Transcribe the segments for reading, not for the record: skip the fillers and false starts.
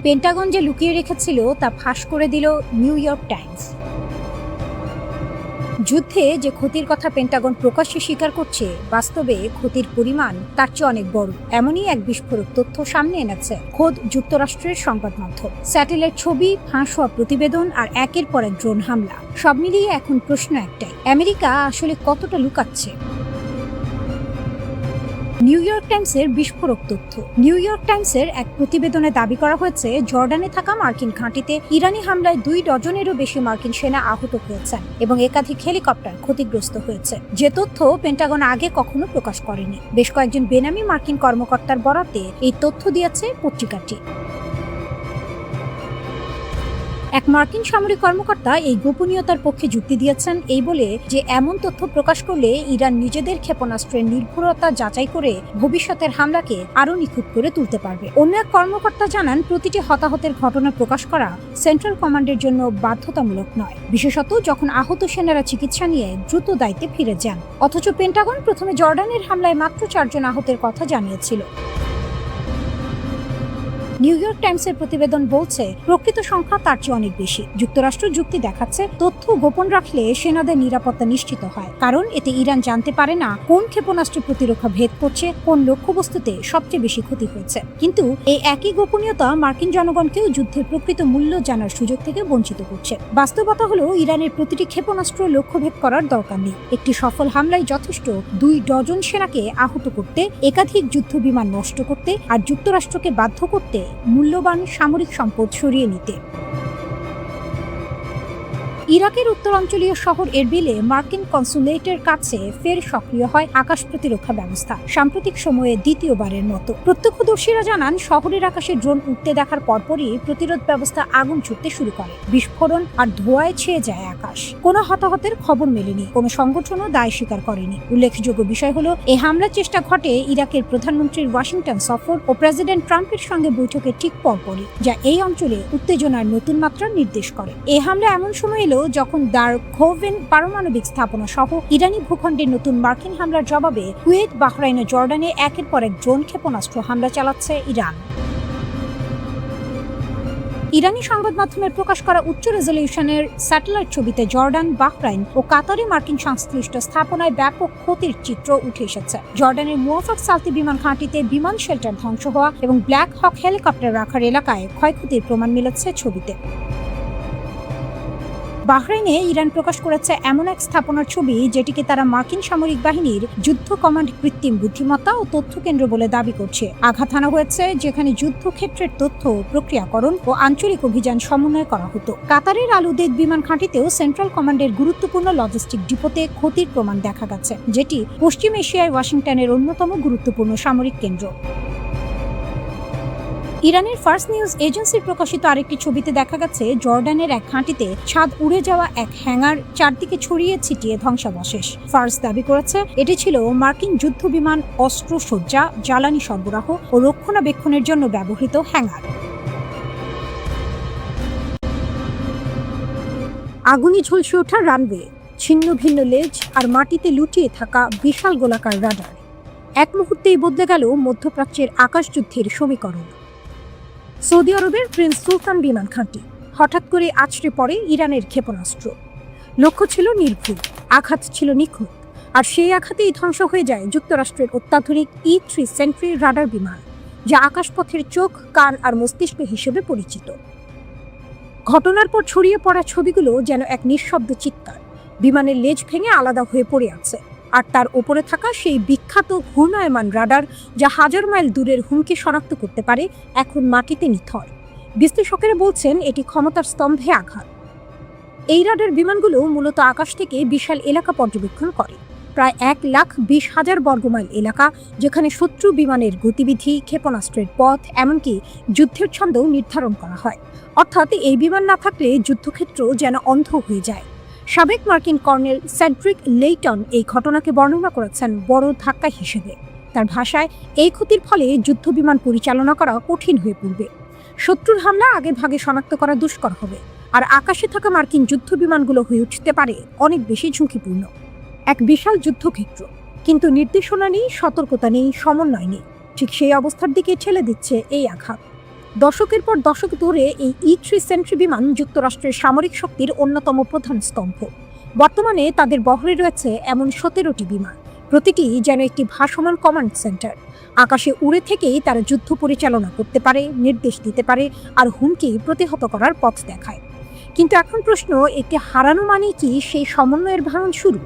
Pentagon যে লুকিয়ে রেখেছিল তা ফাঁস করে দিল নিউ ইয়র্ক টাইমস। যুদ্ধে যে ক্ষতির কথা পেন্টাগন প্রকাশ্যে স্বীকার করছে, বাস্তবে ক্ষতির পরিমাণ তার চেয়ে অনেক বড়। এমনই এক বিস্ফোরক তথ্য সামনে এনেছে খোদ যুক্তরাষ্ট্রের সংবাদ মাধ্যম। স্যাটেলাইট ছবি, ফাঁস হওয়া প্রতিবেদন আর একের পর এক ড্রোন হামলা, সব মিলিয়ে এখন প্রশ্ন একটাই, আমেরিকা আসলে কতটা লুকাচ্ছে? নিউ ইয়র্ক টাইমসের বিস্ফোরক তথ্য। নিউ ইয়র্ক টাইমসের এক প্রতিবেদনে দাবি করা হয়েছে, জর্ডানে থাকা মার্কিন ঘাঁটিতে ইরানি হামলায় 2 ডজনেরও বেশি মার্কিন সেনা আহত হয়েছেন এবং একাধিক হেলিকপ্টার ক্ষতিগ্রস্ত হয়েছে, যে তথ্য পেন্টাগন আগে কখনো প্রকাশ করেনি। বেশ কয়েকজন বেনামি মার্কিন কর্মকর্তার বরাতে এই তথ্য দিয়েছে পত্রিকাটি। এক মার্কিন সামরিক কর্মকর্তা এই গোপনীয়তার পক্ষে যুক্তি দিয়েছেন, এই বলে যে এমন তথ্য প্রকাশ করলে ইরান নিজেদের ক্ষেপণাস্ত্রের নির্ভুলতা যাচাই করে ভবিষ্যতের হামলাকে আরও নিখুঁত করে তুলতে পারবে। অন্য এক কর্মকর্তা জানান, প্রতিটি হতাহতের ঘটনা প্রকাশ করা সেন্ট্রাল কমান্ডের জন্য বাধ্যতামূলক নয়, বিশেষত যখন আহত সেনারা চিকিৎসা নিয়ে দ্রুত দায়িত্বে ফিরে যান। অথচ পেন্টাগন প্রথমে জর্ডানের হামলায় মাত্র 4 জন আহতের কথা জানিয়েছিল। নিউ ইয়র্ক টাইমসের প্রতিবেদন বলছে, প্রকৃত সংখ্যা তার চেয়ে অনেক বেশি। যুক্তরাষ্ট্র যুক্তি দেখাচ্ছে, তথ্য গোপন রাখলে সেনাদের নিরাপত্তা নিশ্চিত হয়, কারণ এতে ইরান জানতে পারে না কোন ক্ষেপণাস্ত্র প্রতিরক্ষা ভেদ করছে, কোন লক্ষ্যবস্তুতে সবচেয়ে বেশি ক্ষতি হয়েছে। কিন্তু এই একই গোপনীয়তা মার্কিন জনগণকেও যুদ্ধের প্রকৃত মূল্য জানার সুযোগ থেকে বঞ্চিত করছে। বাস্তবতা হলো, ইরানের প্রতিটি ক্ষেপণাস্ত্র লক্ষ্যভেদ করার দরকার নেই। একটি সফল হামলাই যথেষ্ট 2 ডজন সেনাকে আহত করতে, একাধিক যুদ্ধ বিমান নষ্ট করতে আর যুক্তরাষ্ট্রকে বাধ্য করতে মূল্যবান সামরিক সম্পদ সরিয়ে নিতে। ইরাকের উত্তরাঞ্চলীয় শহর এরবিলে মার্কিন কনসুলেটের কাছে ফের সক্রিয় হয় আকাশ প্রতিরক্ষা ব্যবস্থা, সাম্প্রতিক সময়ে দ্বিতীয়বারের মতো। প্রত্যক্ষদর্শীরা জানান, শহরের আকাশে ড্রোন উঠতে দেখার পরপরই প্রতিরোধ ব্যবস্থা আগুন ছুটতে শুরু করে। বিস্ফোরণ আর ধোঁয়ায় ছেয়ে যায় আকাশ। কোনো হতাহতের খবর মেলেনি, কোনো সংগঠনও দায় স্বীকার করেনি। উল্লেখযোগ্য বিষয় হলো, এই হামলার চেষ্টা ঘটে ইরাকের প্রধানমন্ত্রীর ওয়াশিংটন সফর ও প্রেসিডেন্ট ট্রাম্পের সঙ্গে বৈঠকের ঠিক পরপরই, যা এই অঞ্চলে উত্তেজনার নতুন মাত্রা নির্দেশ করে। এই হামলা এমন সময় এলো যখন দার খোভেন পারমাণবিক স্থাপনা সহ ইরানি ভূখণ্ডে নতুন মার্কিন হামলার জবাবে কুয়েত, বাহরাইন ও জর্ডানে একের পর এক ড্রোন ক্ষেপণাস্ত্র হামলা চালাচ্ছে ইরান। ইরানি সংবাদ মাধ্যমের প্রকাশ করা উচ্চ রেজলিউশনের স্যাটেলাইট ছবিতে জর্ডান, বাহরাইন ও কাতারে মার্কিন সংশ্লিষ্ট স্থাপনায় ব্যাপক ক্ষতির চিত্র উঠে এসেছে। জর্ডানের মুওয়াফাক সালতি বিমান ঘাঁটিতে বিমান শেল্টার ধ্বংস হওয়া এবং ব্ল্যাক হক হেলিকপ্টার রাখার এলাকায় ক্ষয়ক্ষতির প্রমাণ মিলেছে ছবিতে। বাহরাইনে ইরান প্রকাশ করেছে এমন এক স্থাপনার ছবি, যেটিকে তারা মার্কিন সামরিক বাহিনীর যুদ্ধ কমান্ড, কৃত্রিম বুদ্ধিমত্তা ও তথ্য কেন্দ্র বলে দাবি করছে। আঘাত হানা হয়েছে যেখানে যুদ্ধক্ষেত্রের তথ্য প্রক্রিয়াকরণ ও আঞ্চলিক অভিযান সমন্বয় করা হতো। কাতারের আল উদেদ বিমান ঘাঁটিতেও সেন্ট্রাল কমান্ডের গুরুত্বপূর্ণ লজিস্টিক ডিপোতে ক্ষতির প্রমাণ দেখা গেছে, যেটি পশ্চিম এশিয়ায় ওয়াশিংটনের অন্যতম গুরুত্বপূর্ণ সামরিক কেন্দ্র। ইরানের ফার্স্ট নিউজ এজেন্সির প্রকাশিত আরেকটি ছবিতে দেখা গেছে, জর্ডানের এক ঘাঁটিতে ছাদ উড়ে যাওয়া এক হ্যাঙ্গার, চারদিকে ছড়িয়ে ছিটিয়ে ধ্বংসাবশেষ। ফার্স দাবি করেছে, এটি ছিল মার্কিন যুদ্ধ বিমান, অস্ত্র সজ্জা, জ্বালানি সরবরাহ ও রক্ষণাবেক্ষণের জন্য ব্যবহৃত হ্যাঙ্গার। আগুনে ঝলসে ওঠা রানওয়ে, ছিন্ন ভিন্ন লেজ আর মাটিতে লুটিয়ে থাকা বিশাল গোলাকার রাডার, এক মুহূর্তেই বদলে গেল মধ্যপ্রাচ্যের আকাশযুদ্ধের সমীকরণ। সৌদি আরবের প্রিন্স সুলতান বিমান ঘাঁটি হঠাৎ করে আছড়ে পড়ে ইরানের ক্ষেপণাস্ত্র। লক্ষ্য ছিল নির্ভুল, আঘাত ছিল নিখুঁত, আর সেই আঘাতেই ধ্বংস হয়ে যায় যুক্তরাষ্ট্রের অত্যাধুনিক E-3 সেন্ট্রি রাডার বিমান, যা আকাশপথের চোখ, কান আর মস্তিষ্ক হিসেবে পরিচিত। ঘটনার পর ছড়িয়ে পড়া ছবিগুলো যেন এক নিঃশব্দ চিৎকার। বিমানের লেজ ভেঙে আলাদা হয়ে পড়ে আছে, আর তার ওপরে থাকা সেই বিখ্যাত ঘূর্ণায়মান রাডার, যা হাজার মাইল দূরের হুমকি শনাক্ত করতে পারে, এখন মাটিতে নিথর। বিশ্লেষকেরা বলছেন, এটি ক্ষমতার স্তম্ভে আঘাত। এই রাডার বিমানগুলো মূলত আকাশ থেকে বিশাল এলাকা পর্যবেক্ষণ করে, প্রায় 1,20,000 বর্গমাইল এলাকা, যেখানে শত্রু বিমানের গতিবিধি, ক্ষেপণাস্ত্রের পথ, এমনকি যুদ্ধের ছন্দও নির্ধারণ করা হয়। অর্থাৎ এই বিমান না থাকলে যুদ্ধক্ষেত্র যেন অন্ধ হয়ে যায়। সাবেক মার্কিন কর্নেল সেড্রিক লেইটন এই ঘটনাকে বর্ণনা করেছেন বড় ধাক্কা হিসেবে। তার ভাষায়, এই ক্ষতির ফলে যুদ্ধ বিমান পরিচালনা করা কঠিন হয়ে পড়বে। শত্রুর হামলা আগে ভাগে শনাক্ত করা দুষ্কর হবে, আর আকাশে থাকা মার্কিন যুদ্ধ বিমানগুলো হয়ে উঠতে পারে অনেক বেশি ঝুঁকিপূর্ণ। এক বিশাল যুদ্ধক্ষেত্র, কিন্তু নির্দেশনা নেই, সতর্কতা নেই, সমন্বয় নেই। ঠিক সেই অবস্থার দিকে ঠেলে দিচ্ছে এই আঘাত। দশকের পর দশক ধরে এই E-3 সেন্ট্রি বিমান যুক্তরাষ্ট্রের সামরিক শক্তির অন্যতম প্রধান স্তম্ভ। বর্তমানে তাদের বহরে রয়েছে এমন 17টি বিমান, প্রতিটি যেন একটি ভাসমান কমান্ড সেন্টার। আকাশে উড়ে থেকেই তারা যুদ্ধ পরিচালনা করতে পারে, নির্দেশ দিতে পারে আর হুমকি প্রতিহত করার পথ দেখায়। কিন্তু এখন প্রশ্ন, এটি হারানো মানে কি সেই সমন্বয়ের ভাঙন শুরু?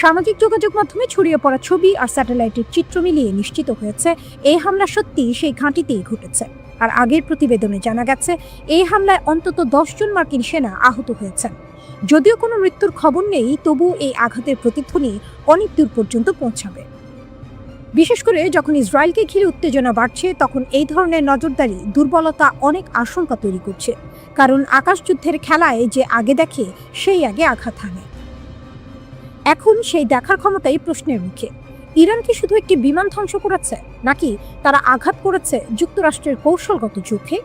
সামাজিক যোগাযোগ মাধ্যমে ছড়িয়ে পড়া ছবি আর স্যাটেলাইটের চিত্র মিলিয়ে নিশ্চিত হয়েছে এই হামলা সত্যি সেই ঘাঁটিতেই ঘটেছে। আর আগের প্রতিবেদনে জানা গেছে এই হামলায় অন্তত 10 জন মার্কিন সেনা আহত হয়েছেন। যদিও কোনো মৃত্যুর খবর নেই, তবু এই আঘাতের প্রতিধ্বনি অনেক দূর পর্যন্ত পৌঁছাবে। বিশেষ করে যখন ইসরায়েলকে ঘিরে উত্তেজনা বাড়ছে, তখন এই ধরনের নজরদারি দুর্বলতা অনেক আশঙ্কা তৈরি করছে। কারণ আকাশযুদ্ধের খেলায় যে আগে দেখে সেই আগে আঘাত হানে। এখন সেই দেখার ক্ষমতাই প্রশ্নের মুখে। ইরান কি শুধু একটি বিমান ধ্বংস করেছে, নাকি তারা আঘাত করেছে যুক্তরাষ্ট্রের কৌশলগত চোখে?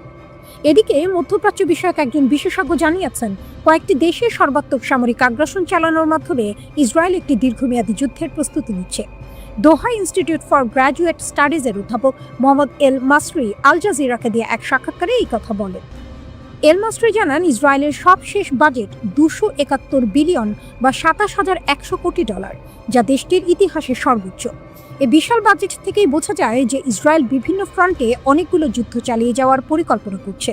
এদিকে মধ্যপ্রাচ্য বিষয়ক একজন বিশেষজ্ঞ জানিয়েছেন, কয়েকটি দেশে সর্বাত্মক সামরিক আগ্রাসন চালানোর মাধ্যমে ইসরায়েল একটি দীর্ঘমেয়াদী যুদ্ধের প্রস্তুতি নিচ্ছে। দোহা ইনস্টিটিউট ফর গ্র্যাজুয়েট স্টাডিজের অধ্যাপক মোহাম্মদ এল মাসরি আল জাজিরাকে দিয়ে এক সাক্ষাৎকারে এই কথা বলেন। এল মাসরি জানান, ইসরায়েলের সবশেষ বাজেট 271 বিলিয়ন বা 27,100 কোটি ডলার, যা দেশটির ইতিহাসে সর্বোচ্চ। এই বিশাল বাজেট থেকেই বোঝা যায় যে ইসরায়েল বিভিন্ন ফ্রন্টে অনেকগুলো যুদ্ধ চালিয়ে যাওয়ার পরিকল্পনা করছে।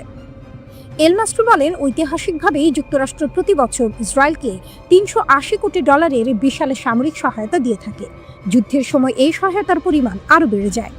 এল মাসরি বলেন, ঐতিহাসিকভাবেই যুক্তরাষ্ট্র প্রতি বছর ইসরায়েলকে 380 কোটি ডলারের বিশাল সামরিক সহায়তা দিয়ে থাকে। যুদ্ধের সময় এই সহায়তার পরিমাণ আরও বেড়ে যায়।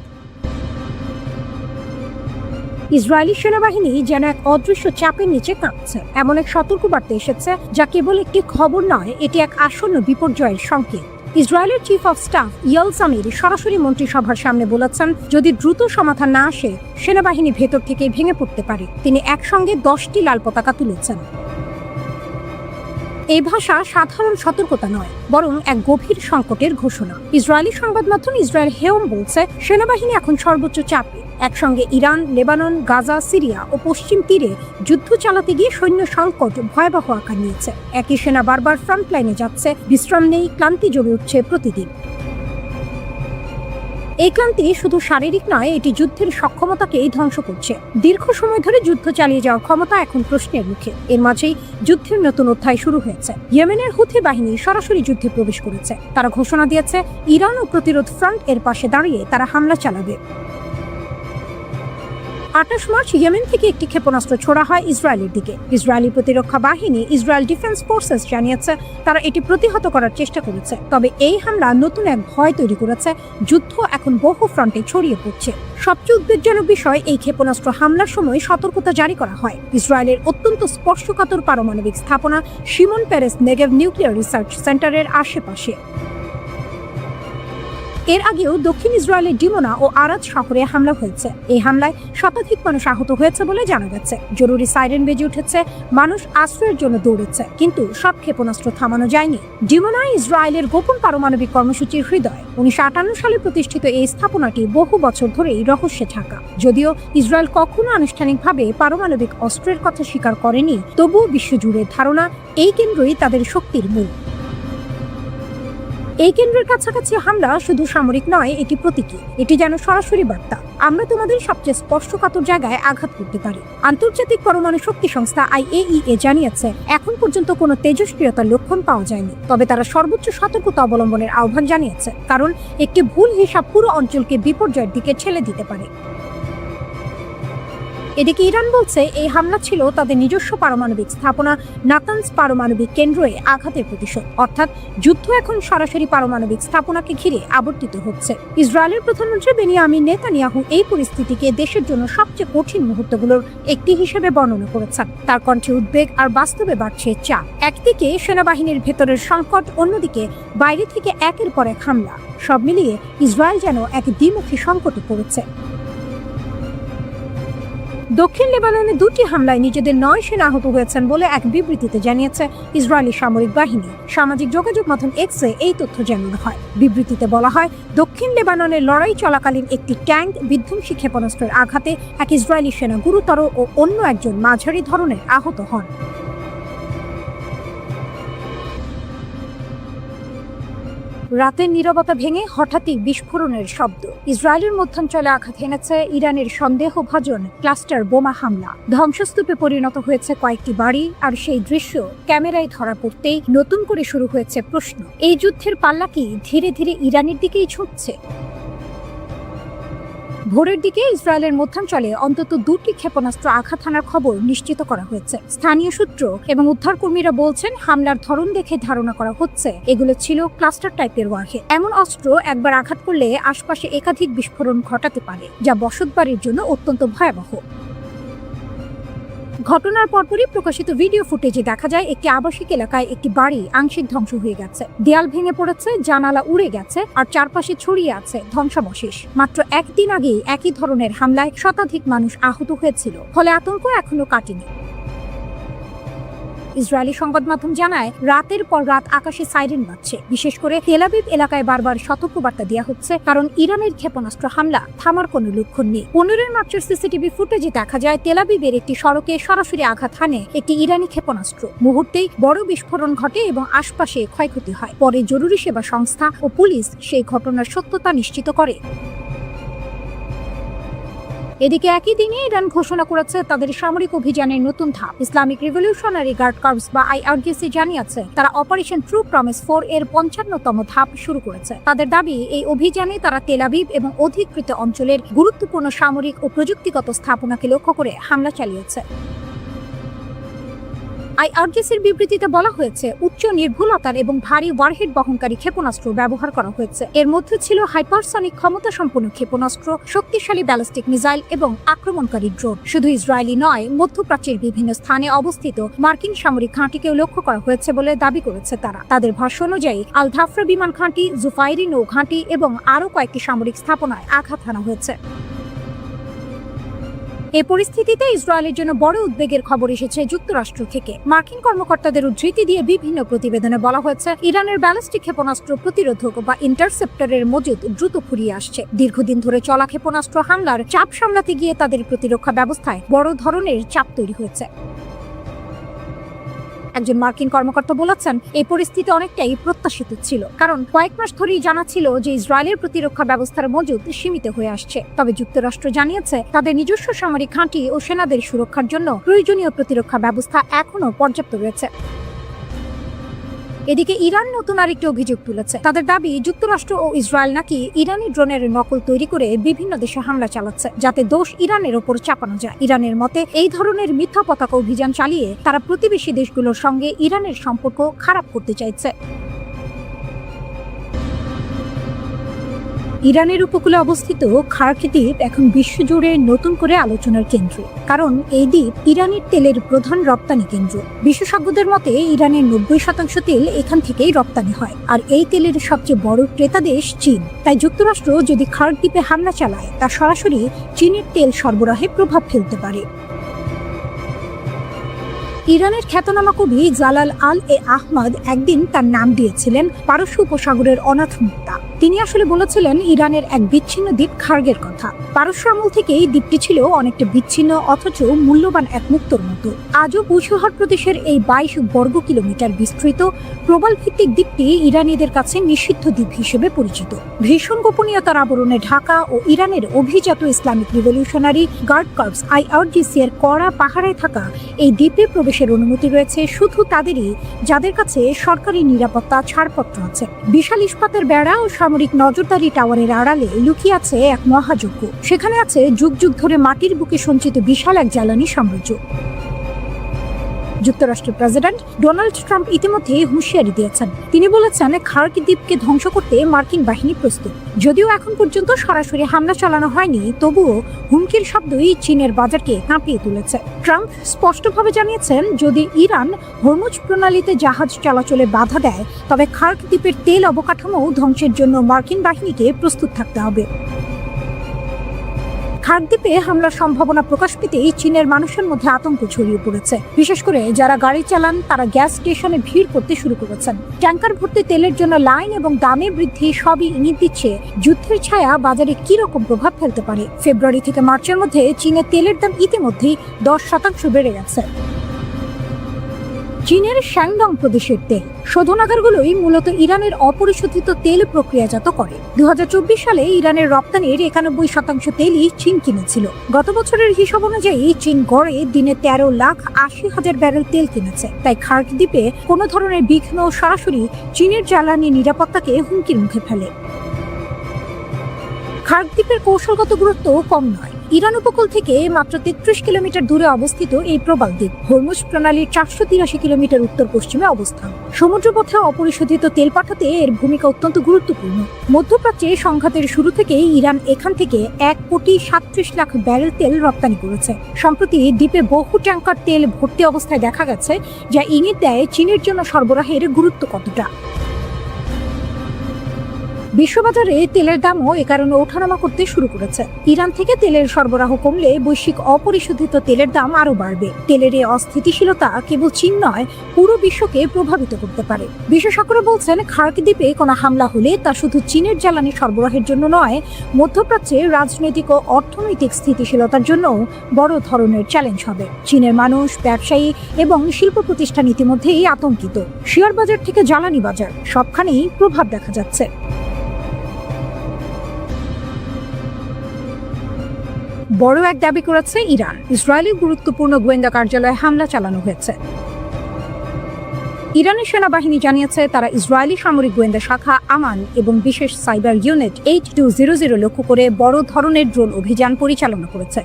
ইসরায়েলি সেনাবাহিনী যেন এক অদৃশ্য চাপের নিচে কাঁপছে, এমন এক সতর্কবার্তা এসেছে যা কেবল একটি খবর নয়, এটি এক আসন্ন বিপর্যয়ের সংকেত। ইসরায়েলের চিফ অফ স্টাফ ইয়াল জামির সরাসরি মন্ত্রিসভার সামনে বলেছেন, যদি দ্রুত সমাধান না আসে সেনাবাহিনী ভেতর থেকে ভেঙে পড়তে পারে। তিনি একসঙ্গে 10টি লাল পতাকা তুলেছেন। এই ভাষা সাধারণ সতর্কতা নয়, বরং এক গভীর সংকটের ঘোষণা। ইসরায়েলি সংবাদ মাধ্যম ইসরায়েল হেয়ম বলছে, সেনাবাহিনী এখন সর্বোচ্চ চাপে। একসঙ্গে ইরান, লেবানন, গাজা, সিরিয়া ও পশ্চিম তীরে যুদ্ধ চালাতে গিয়ে সৈন্য সংকট ভয়াবহ আকার নিয়েছে। একই সেনা বারবার ফ্রন্টলাইনে যাচ্ছে, বিশ্রাম নেই, ক্লান্তি জমে উঠছে প্রতিদিন। এই ক্লান্তি শুধু শারীরিক নয়, এটি যুদ্ধের সক্ষমতাকেই ধ্বংস করছে। দীর্ঘ সময় ধরে যুদ্ধ চালিয়ে যাওয়ার ক্ষমতা এখন প্রশ্নের মুখে। এর মাঝেই যুদ্ধের নতুন অধ্যায় শুরু হয়েছে। ইয়েমেনের হুথি বাহিনী সরাসরি যুদ্ধে প্রবেশ করেছে। তারা ঘোষণা দিয়েছে, ইরান ও প্রতিরোধ ফ্রন্ট এর পাশে দাঁড়িয়ে তারা হামলা চালাবে। 28 মার্চ ইয়েমেন থেকে একটি ক্ষেপণাস্ত্র ছোড়া হয় ইসরায়েলের দিকে। ইসরায়েলি প্রতিরক্ষা বাহিনী ইসরায়েল ডিফেন্স ফোর্সেস জানিয়েছে, তারা এটি প্রতিহত করার চেষ্টা করেছে। তবে এই হামলা নতুন এক ভয় তৈরি করেছে। যুদ্ধ এখন বহু ফ্রন্টে ছড়িয়ে পড়ছে। সবচেয়ে উদ্বেগজনক বিষয়, এই ক্ষেপণাস্ত্র হামলার সময় সতর্কতা জারি করা হয় ইসরায়েলের অত্যন্ত স্পর্শকাতর পারমাণবিক স্থাপনা শিমন পেরেস নেগেভ নিউক্লিয়ার রিসার্চ সেন্টারের আশেপাশে। এর আগেও দক্ষিণ ইসরায়েলের ডিমোনা ও আরাদ শহরে হামলা হয়েছে। এই হামলায় শতাধিক মানুষ আহত হয়েছে বলে জানা গেছে। জরুরি সাইরেন বেজে উঠেছে, মানুষ আশ্রয়ের জন্য দৌড়েছে, কিন্তু সব ক্ষেপণাস্ত্র থামানো যায়নি। ডিমোনা ইসরায়েলের গোপন পারমাণবিক কর্মসূচির হৃদয়। 1958 সালে প্রতিষ্ঠিত এই স্থাপনাটি বহু বছর ধরেই রহস্যে ঢাকা। যদিও ইসরায়েল কখনো আনুষ্ঠানিকভাবে পারমাণবিক অস্ত্রের কথা স্বীকার করেনি, তবুও বিশ্বজুড়ে ধারণা এই কেন্দ্রই তাদের শক্তির মূল। এই কেন্দ্রের কাছাকাছি হামলা শুধু সামরিক নয়, এটি প্রতীকী। এটি যেন সরাসরি বার্তা, আমরা তোমাদের সবচেয়ে স্পর্শকাতর জায়গায় আঘাত করতে পারি। আন্তর্জাতিক পরমাণু শক্তি সংস্থা IAEA জানিয়েছে, এখন পর্যন্ত কোনো তেজস্ক্রিয়তার লক্ষণ পাওয়া যায়নি। তবে তারা সর্বোচ্চ সতর্কতা অবলম্বনের আহ্বান জানিয়েছে, কারণ একটি ভুল হিসাব পুরো অঞ্চলকে বিপর্যয়ের দিকে ঠেলে দিতে পারে। এদিকে ইরান বলছে, এই হামলা ছিল তাদের নিজস্ব পারমাণবিক স্থাপনা নাতানজ পারমাণবিক কেন্দ্রে আঘাতের প্রতিশোধ। অর্থাৎ যুদ্ধ এখন সরাসরি পারমাণবিক স্থাপনাকে ঘিরে আবর্তিত হচ্ছে। ইসরায়েলের প্রধানমন্ত্রী বেনিয়ামিন নেতানিয়াহু এই পরিস্থিতিকে দেশের জন্য সবচেয়ে কঠিন মুহূর্তগুলোর একটি হিসেবে বর্ণনা করেছেন। তার কণ্ঠে উদ্বেগ আর বাস্তবে বাড়ছে চাপ। একদিকে সেনাবাহিনীর ভেতরের সংকট, অন্যদিকে বাইরে থেকে একের পর এক হামলা। সব মিলিয়ে ইসরায়েল যেন এক দ্বিমুখী সংকটে পড়েছে। দক্ষিণ লেবাননে 2টি হামলায় নিজেদের 9 সেনা আহত হয়েছেন বলে এক বিবৃতিতে জানিয়েছে ইসরায়েলি সামরিক বাহিনী। সামাজিক যোগাযোগ মাধ্যম এক্সে এই তথ্য জানানো হয়। বিবৃতিতে বলা হয়, দক্ষিণ লেবাননের লড়াই চলাকালীন একটি ট্যাঙ্ক বিধ্বংসী ক্ষেপণাস্ত্রের আঘাতে এক ইসরায়েলি সেনা গুরুতর ও অন্য একজন মাঝারি ধরনের আহত হন। রাতের নীরবতা ভেঙে হঠাৎই বিস্ফোরণের শব্দ। ইসরায়েলের মধ্যাঞ্চলে আঘাত হেনেছে ইরানের সন্দেহভাজন ক্লাস্টার বোমা হামলা। ধ্বংসস্তূপে পরিণত হয়েছে কয়েকটি বাড়ি, আর সেই দৃশ্য ক্যামেরায় ধরা পড়তেই নতুন করে শুরু হয়েছে প্রশ্ন, এই যুদ্ধের পাল্লা কি ধীরে ধীরে ইরানের দিকেই ছুটছে? ভোরের দিকে ইসরায়েলের মধ্যাঞ্চলে অন্তত 2টি ক্ষেপণাস্ত্র আঘাত হানার খবর নিশ্চিত করা হয়েছে। স্থানীয় সূত্র এবং উদ্ধারকর্মীরা বলছেন, হামলার ধরন দেখে ধারণা করা হচ্ছে এগুলো ছিল ক্লাস্টার টাইপের ওয়ারহেড। এমন অস্ত্র একবার আঘাত করলে আশপাশে একাধিক বিস্ফোরণ ঘটাতে পারে, যা বসতবাড়ির জন্য অত্যন্ত ভয়াবহ। ঘটনার পরপরই প্রকাশিত ভিডিও ফুটেজে দেখা যায় একটি আবাসিক এলাকায় একটি বাড়ি আংশিক ধ্বংস হয়ে গেছে। দেয়াল ভেঙে পড়েছে, জানালা উড়ে গেছে, আর চারপাশে ছড়িয়ে আছে ধ্বংসাবশেষ। মাত্র একদিন আগেই একই ধরনের হামলায় শতাধিক মানুষ আহত হয়েছিল, ফলে আতঙ্ক এখনো কাটেনি। ইসরায়েলি সংবাদ মাধ্যম জানায়, রাতের পর রাত আকাশে সাইরেন বাজছে। বিশেষ করে তেল আবিব এলাকায় বারবার সতর্কবার্তা দেওয়া হচ্ছে, কারণ ইরানের ক্ষেপণাস্ত্র হামলা থামার কোনো লক্ষণ নেই। 15 মার্চের সিসিটিভি ফুটেজে দেখা যায় তেল আবিবের একটি সড়কে সরাসরি আঘাত হানে একটি ইরানি ক্ষেপণাস্ত্র। মুহূর্তেই বড় বিস্ফোরণ ঘটে এবং আশপাশে ক্ষয়ক্ষতি হয়। পরে জরুরি সেবা সংস্থা ও পুলিশ সেই ঘটনার সত্যতা নিশ্চিত করে। এদিকে একই দিনে ইরান ঘোষণা করেছে তাদের সামরিক অভিযানের নতুন ধাপ। ইসলামিক রিভলিউশনারি গার্ড কর্পস বা IRGC জানিয়েছে, তারা অপারেশন ট্রু প্রমিস 4 এর 55তম ধাপ শুরু করেছে। তাদের দাবি, এই অভিযানে তারা তেল আবিব এবং অধিকৃত অঞ্চলের গুরুত্বপূর্ণ সামরিক ও প্রযুক্তিগত স্থাপনাকে লক্ষ্য করে হামলা চালিয়েছে। IRGCর বিবৃতিতে বলা হয়েছে, উচ্চ নির্ভুলতার এবং ভারী ওয়ারহেড বহনকারী ক্ষেপণাস্ত্র ব্যবহার করা হয়েছে। এর মধ্যে ছিল হাইপারসনিক ক্ষমতা সম্পন্ন ক্ষেপণাস্ত্র, শক্তিশালী ব্যালিস্টিক মিসাইল এবং আক্রমণকারী ড্রোন। শুধু ইসরায়েলি নয়, মধ্যপ্রাচ্যের বিভিন্ন স্থানে অবস্থিত মার্কিন সামরিক ঘাঁটিকেও লক্ষ্য করা হয়েছে বলে দাবি করেছে তারা। তাদের ভাষ্য অনুযায়ী আল ধাফরা বিমান ঘাঁটি, জুফাইরি নৌ ঘাঁটি এবং আরও কয়েকটি সামরিক স্থাপনায় আঘাত হানা হয়েছে। এই পরিস্থিতিতে ইসরায়েলের জন্য বড় উদ্বেগের খবর এসেছে যুক্তরাষ্ট্র থেকে। মার্কিন কর্মকর্তাদের উদ্ধৃতি দিয়ে বিভিন্ন প্রতিবেদনে বলা হয়েছে, ইরানের ব্যালিস্টিক ক্ষেপণাস্ত্র প্রতিরোধক বা ইন্টারসেপ্টরের মজুদ দ্রুত ফুরিয়ে আসছে। দীর্ঘদিন ধরে চলা ক্ষেপণাস্ত্র হামলার চাপ সামলাতে গিয়ে তাদের প্রতিরক্ষা ব্যবস্থায় বড় ধরনের চাপ তৈরি হয়েছে। একজন মার্কিন কর্মকর্তা বলেছেন, এই পরিস্থিতি অনেকটাই প্রত্যাশিত ছিল, কারণ কয়েক মাস ধরেই জানা ছিল যে ইসরায়েলের প্রতিরক্ষা ব্যবস্থার মজুদ সীমিত হয়ে আসছে। তবে যুক্তরাষ্ট্র জানিয়েছে, তাদের নিজস্ব সামরিক ঘাঁটি ও সেনাদের সুরক্ষার জন্য প্রয়োজনীয় প্রতিরক্ষা ব্যবস্থা এখনও পর্যাপ্ত রয়েছে। এদিকে ইরান নতুন আরেকটি অভিযোগ তুলেছে। তাদের দাবি, যুক্তরাষ্ট্র ও ইসরায়েল নাকি ইরানি ড্রোনের নকল তৈরি করে বিভিন্ন দেশে হামলা চালাচ্ছে, যাতে দোষ ইরানের ওপর চাপানো যায়। ইরানের মতে, এই ধরনের মিথ্যা পতাকা অভিযান চালিয়ে তারা প্রতিবেশী দেশগুলোর সঙ্গে ইরানের সম্পর্ক খারাপ করতে চাইছে। ইরানের উপকূলে অবস্থিত খার্কি দ্বীপ এখন বিশ্বজুড়ে নতুন করে আলোচনার কেন্দ্র, কারণ এই দ্বীপ ইরানের তেলের প্রধান রপ্তানি কেন্দ্র। বিশেষজ্ঞদের মতে, ইরানের 90% তেল এখান থেকেই রপ্তানি হয়, আর এই তেলের সবচেয়ে বড় ক্রেতা দেশ চীন। তাই যুক্তরাষ্ট্র যদি খার্ক দ্বীপে হামলা চালায়, তা সরাসরি চীনের তেল সরবরাহে প্রভাব ফেলতে পারে। ইরানের খ্যাতনামা কবি জালাল আল-আহমদ একদিন তার নাম দিয়েছিলেন পারস্য উপসাগরের অনাথ মুক্তা। তিনি আসলে বলেছিলেন ইরানের এক বিচ্ছিন্ন দ্বীপ খার্গের কথা। পারস্য আমল থেকেই দ্বীপটি ছিল অনেকটা বিচ্ছিন্ন অথচ মূল্যবান এক মুক্তোর মতো। আজও বুশহার প্রদেশের এই 22 বর্গ কিলোমিটার বিস্তৃত প্রবাল ভিত্তিক দ্বীপটি ইরানিদের কাছে নিষিদ্ধ দ্বীপ হিসেবে পরিচিত। ভীষণ গোপনীয়তার আবরণে ঢাকা ও ইরানের অভিজাত Islamic revolutionary guard corps IRGC এর কড়া পাহারায় থাকা এই দ্বীপে প্রবেশের অনুমতি রয়েছে শুধু তাদেরই যাদের কাছে সরকারি নিরাপত্তা ছাড়পত্র আছে। বিশাল ইস্পাতের বেড়া ও সামরিক নজরদারি টাওয়ারের আড়ালে লুকিয়ে আছে এক মহাযজ্ঞ। সেখানে আছে যুগ যুগ ধরে মাটির বুকে সঞ্চিত বিশাল এক জ্বালানি সাম্রাজ্য। যুক্তরাষ্ট্রের প্রেসিডেন্ট ডোনাল্ড ট্রাম্প ইতিমধ্যে হুঁশিয়ারি দিয়েছেন। তিনি বলেছেন, খার্ক দ্বীপকে ধ্বংস করতে মার্কিন বাহিনী প্রস্তুত। যদিও এখন পর্যন্ত সরাসরি হামলা চালানো হয়নি, তবুও হুমকির শব্দই চীনের বাজারকে কাঁপিয়ে তুলেছে। ট্রাম্প স্পষ্টভাবে জানিয়েছেন, যদি ইরান হরমুজ প্রণালীতে জাহাজ চলাচলে বাধা দেয়, তবে খার্ক দ্বীপের তেল অবকাঠামো ধ্বংসের জন্য মার্কিন বাহিনীকে প্রস্তুত থাকতে হবে। খার্ক দ্বীপে হামলার সম্ভাবনা প্রকাশ পেতেই চীনের মানুষের মধ্যে আতঙ্ক ছড়িয়ে পড়েছে। বিশেষ করে যারা গাড়ি চালান, তারা গ্যাস স্টেশনে ভিড় করতে শুরু করেছেন। ট্যাঙ্কার ভর্তি তেলের জন্য লাইন এবং দামে বৃদ্ধি সবই ইঙ্গিত দিচ্ছে যুদ্ধের ছায়া বাজারে কি রকম প্রভাব ফেলতে পারে। ফেব্রুয়ারি থেকে মার্চের মধ্যে চীনের তেলের দাম ইতিমধ্যেই 10% বেড়ে গেছে। চীনের শ্যাংডং প্রদেশের তেল শোধনাগারগুলোই মূলত ইরানের অপরিশোধিত তেল প্রক্রিয়াজাত করে। 2024 সালে ইরানের রপ্তানির 91% তেলই চীন কিনেছিল। গত বছরের হিসাব অনুযায়ী চীন গড়ে দিনে 13,80,000 ব্যারেল তেল কিনেছে। তাই খার্ক দ্বীপে কোনো ধরনের বিঘ্ন সরাসরি চীনের জ্বালানি নিরাপত্তাকে হুমকির মুখে ফেলে। খার্ক দ্বীপের কৌশলগত গুরুত্ব কম নয়। ইরান উপকূল থেকে মাত্র 33 কিলোমিটার দূরে অবস্থিত এই প্রবাল দ্বীপ হরমুজ প্রণালীর 483 কিলোমিটার উত্তর পশ্চিমে অবস্থান। সমুদ্রপথে অপরিশোধিত তেল পাঠাতে এর ভূমিকা অত্যন্ত গুরুত্বপূর্ণ। মধ্যপ্রাচ্যে সংঘাতের শুরু থেকেই ইরান এখান থেকে 1,37,00,000 ব্যারেল তেল রপ্তানি করেছে। সম্প্রতি দ্বীপে বহু ট্যাঙ্কার তেল ভর্তি অবস্থায় দেখা গেছে, যা ইঙ্গিত দেয় চীনের জন্য সরবরাহের গুরুত্ব কতটা। বিশ্ববাজারে তেলের দামও এ কারণে ওঠানামা করতে শুরু করেছে। ইরান থেকে তেলের সরবরাহ কমলে বৈশ্বিক অপরিশোধিত তেলের দাম আরও বাড়বে। তেলের এই অস্থিতিশীলতা কেবল চীন নয়, পুরো বিশ্বকে প্রভাবিত করতে পারে। বিশেষজ্ঞরা বলছেন, খার্ক দ্বীপে কোনো হামলা হলে তা শুধু চীনের জ্বালানি সরবরাহের জন্য নয়, মধ্যপ্রাচ্যের রাজনৈতিক ও অর্থনৈতিক স্থিতিশীলতার জন্য বড় ধরনের চ্যালেঞ্জ হবে। চীনের মানুষ, ব্যবসায়ী এবং শিল্প প্রতিষ্ঠান ইতিমধ্যেই আতঙ্কিত। শেয়ার বাজার থেকে জ্বালানি বাজার সবখানেই প্রভাব দেখা যাচ্ছে। বড় এক দাবি করেছে ইরান। ইসরায়েলি গুরুত্বপূর্ণ গোয়েন্দা কার্যালয়ে হামলা চালানো হয়েছে। ইরানের সেনাবাহিনী জানিয়েছে, তারা ইসরায়েলি সামরিক গোয়েন্দা শাখা আমান এবং বিশেষ সাইবার ইউনিট 8200 লক্ষ্য করে বড় ধরনের ড্রোন অভিযান পরিচালনা করেছে।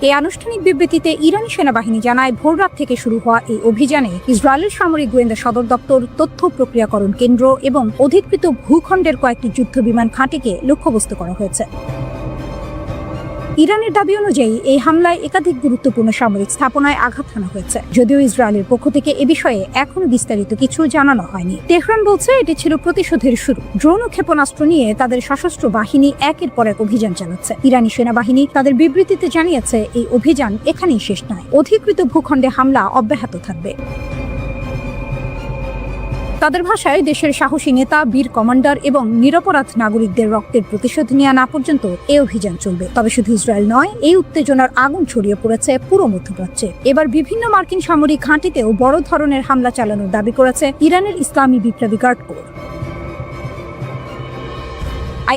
এই আনুষ্ঠানিক বিবৃতিতে ইরানি সেনাবাহিনী জানায়, ভোররাত থেকে শুরু হওয়া এই অভিযানে ইসরায়েলের সামরিক গোয়েন্দা সদর দপ্তর, তথ্য প্রক্রিয়াকরণ কেন্দ্র এবং অধিকৃত ভূখণ্ডের কয়েকটি যুদ্ধ বিমান ঘাঁটিকে লক্ষ্যবস্তু করা হয়েছে। ইরানের দাবি অনুযায়ী এই হামলায় একাধিক গুরুত্বপূর্ণ সামরিক স্থাপনায় আঘাত হানা হয়েছে। যদিও ইসরায়েলের পক্ষ থেকে এ বিষয়ে এখনো বিস্তারিত কিছু জানানো হয়নি। তেহরান বলছে, এটি ছিল প্রতিশোধের শুরু। ড্রোন ও ক্ষেপণাস্ত্র নিয়ে তাদের সশস্ত্র বাহিনী একের পর এক অভিযান চালাচ্ছে। ইরানি সেনাবাহিনী তাদের বিবৃতিতে জানিয়েছে, এই অভিযান এখানেই শেষ নয়, অধিকৃত ভূখণ্ডে হামলা অব্যাহত থাকবে। তাদের ভাষায়, দেশের সাহসী নেতা, বীর কমান্ডার এবং নিরপরাধ নাগরিকদের রক্তের প্রতিশোধ নেওয়া না পর্যন্ত এই অভিযান চলবে। তবে শুধু ইসরায়েল নয়, এই উত্তেজনার আগুন ছড়িয়ে পড়েছে পুরো মধ্যপ্রাচ্যে। এবার বিভিন্ন মার্কিন সামরিক ঘাঁটিতেও বড় ধরনের হামলা চালানোর দাবি করেছে ইরানের ইসলামী বিপ্লবী গার্ড কোর।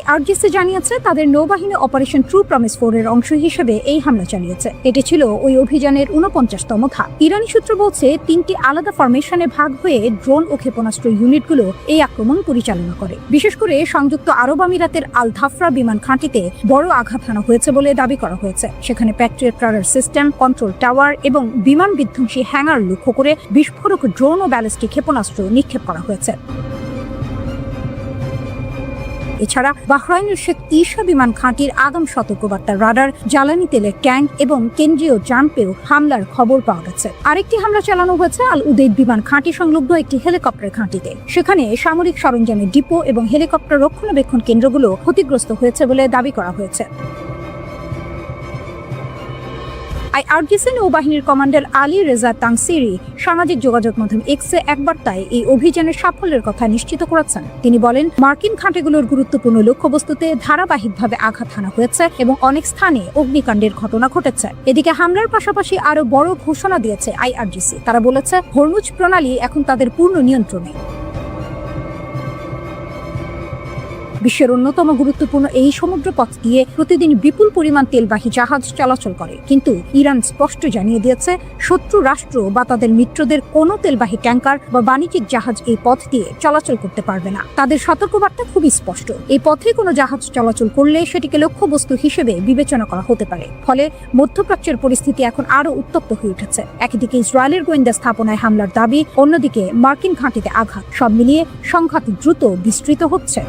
IRGC জানিয়েছে, তাদের নৌবাহিনী অপারেশন ট্রু প্রমিস 4 এর অংশ হিসেবে এই হামলা চালিয়েছে। এটি ছিল ওই অভিযানের 49তম ধাপ। ইরানি সূত্র বলছে, 3টি আলাদা ফরমেশনে ভাগ হয়ে ড্রোন ও ক্ষেপণাস্ত্র ইউনিটগুলো এই আক্রমণ পরিচালনা করে। বিশেষ করে সংযুক্ত আরব আমিরাতের আল ধাফরা বিমান ঘাঁটিতে বড় আঘাত হানা হয়েছে বলে দাবি করা হয়েছে। সেখানে Patriot radar system, control tower এবং বিমান বিধ্বংসী হ্যাঙ্গার লক্ষ্য করে বিস্ফোরক ড্রোন ও ব্যালিস্টিক ক্ষেপণাস্ত্র নিক্ষেপ করা হয়েছে। এছাড়া বাহরাইনের শেখ ঈসা বিমান ঘাঁটির আগাম সতর্কবার্তার রাডার, জ্বালানি তেলের ট্যাঙ্ক এবং কেন্দ্রীয় জাম্পেও হামলার খবর পাওয়া গেছে। আরেকটি হামলা চালানো হয়েছে আল উদেইদ বিমান ঘাঁটি সংলগ্ন একটি হেলিকপ্টার ঘাঁটিতে। সেখানে সামরিক সরঞ্জামের ডিপো এবং হেলিকপ্টার রক্ষণাবেক্ষণ কেন্দ্রগুলো ক্ষতিগ্রস্ত হয়েছে বলে দাবি করা হয়েছে। IRGC নৌবাহিনীর কমান্ডার আলী রেজা তাংসিরি সামাজিক যোগাযোগ মাধ্যম এক্সে এক বার্তায় এই অভিযানের সাফল্যের কথা নিশ্চিত করেছেন। তিনি বলেন, মার্কিন ঘাঁটিগুলোর গুরুত্বপূর্ণ লক্ষ্যবস্তুতে ধারাবাহিকভাবে আঘাত হানা হয়েছে এবং অনেক স্থানে অগ্নিকাণ্ডের ঘটনা ঘটেছে। এদিকে হামলার পাশাপাশি আরো বড় ঘোষণা দিয়েছে IRGC। তারা বলেছে, হরমুজ প্রণালী এখন তাদের পূর্ণ নিয়ন্ত্রণে। বিশ্বের অন্যতম গুরুত্বপূর্ণ এই সমুদ্র পথ দিয়ে প্রতিদিন বিপুল পরিমাণ তেলবাহী জাহাজ চলাচল করে। কিন্তু ইরান স্পষ্ট জানিয়ে দিয়েছে, শত্রু রাষ্ট্র বা তাদের মিত্রদের কোনো তেলবাহী ট্যাঙ্কার বা বাণিজ্যিক জাহাজ এই পথ দিয়ে চলাচল করতে পারবে না। তাদের সতর্কবার্তা খুবই স্পষ্ট। এই পথে কোনো জাহাজ চলাচল করলে সেটিকে লক্ষ্যবস্তু হিসেবে বিবেচনা করা হতে পারে। ফলে মধ্যপ্রাচ্যের পরিস্থিতি এখন আরো উত্তপ্ত হয়ে উঠেছে। একদিকে ইসরায়েলের গোয়েন্দা স্থাপনায় হামলার দাবি, অন্যদিকে মার্কিন ঘাঁটিতে আঘাত। সব মিলিয়ে সংঘাত দ্রুত বিস্তৃত হচ্ছে।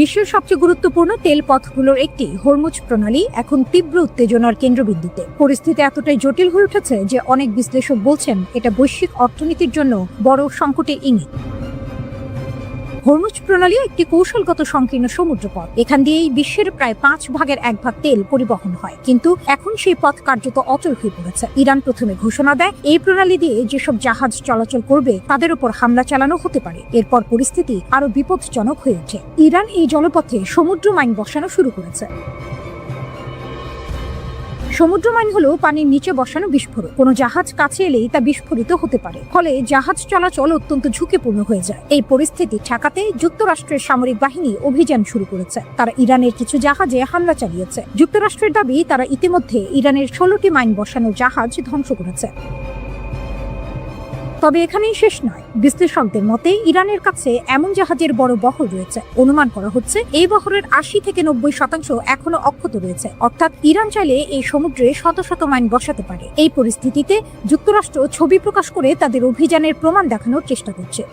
বিশ্বের সবচেয়ে গুরুত্বপূর্ণ তেল পথগুলোর একটি হরমুজ প্রণালী এখন তীব্র উত্তেজনার কেন্দ্রবিন্দুতে। পরিস্থিতি এতটাই জটিল হয়ে উঠেছে যে অনেক বিশ্লেষক বলছেন, এটা বৈশ্বিক অর্থনীতির জন্য বড় সংকটের ইঙ্গিত। হরমুজ প্রণালী একটি কৌশলগত সংকীর্ণ সমুদ্রপথ। এখান দিয়েই বিশ্বের প্রায় 5/1 তেল পরিবহন হয়। কিন্তু এখন সেই পথ কার্যত অচল হয়ে পড়েছে। ইরান প্রথমে ঘোষণা দেয়, এই প্রণালী দিয়ে যেসব জাহাজ চলাচল করবে তাদের উপর হামলা চালানো হতে পারে। এরপর পরিস্থিতি আরো বিপজ্জনক হয়ে ওঠে। ইরান এই জলপথে সমুদ্র মাইন বসানো শুরু করেছে। সমুদ্র মাইন হলো পানির নিচে বসানো বিস্ফোরক। কোনো জাহাজ কাছে এলেই তা বিস্ফোরিত হতে পারে, ফলে জাহাজ চলাচল অত্যন্ত ঝুঁকিপূর্ণ হয়ে যায়। এই পরিস্থিতি ঠেকাতে যুক্তরাষ্ট্রের সামরিক বাহিনী অভিযান শুরু করেছে। তারা ইরানের কিছু জাহাজে হামলা চালিয়েছে। যুক্তরাষ্ট্রের দাবি, তারা ইতিমধ্যে ইরানের 16টি মাইন বসানো জাহাজ ধ্বংস করেছে। তবে এখানেই শেষ নয়। বিশ্লেষকদের মতে ইরানের কাছে এমন জাহাজের বড় বহর রয়েছে। অনুমান করা হচ্ছে এই বহরের 80 থেকে 90% এখনো অক্ষত রয়েছে। অর্থাৎ ইরান চাইলে এই সমুদ্রে শত শত মাইন বসাতে পারে। এই পরিস্থিতিতে যুক্তরাষ্ট্র ছবি প্রকাশ করে তাদের অভিযানের প্রমাণ দেখানোর চেষ্টা করছে।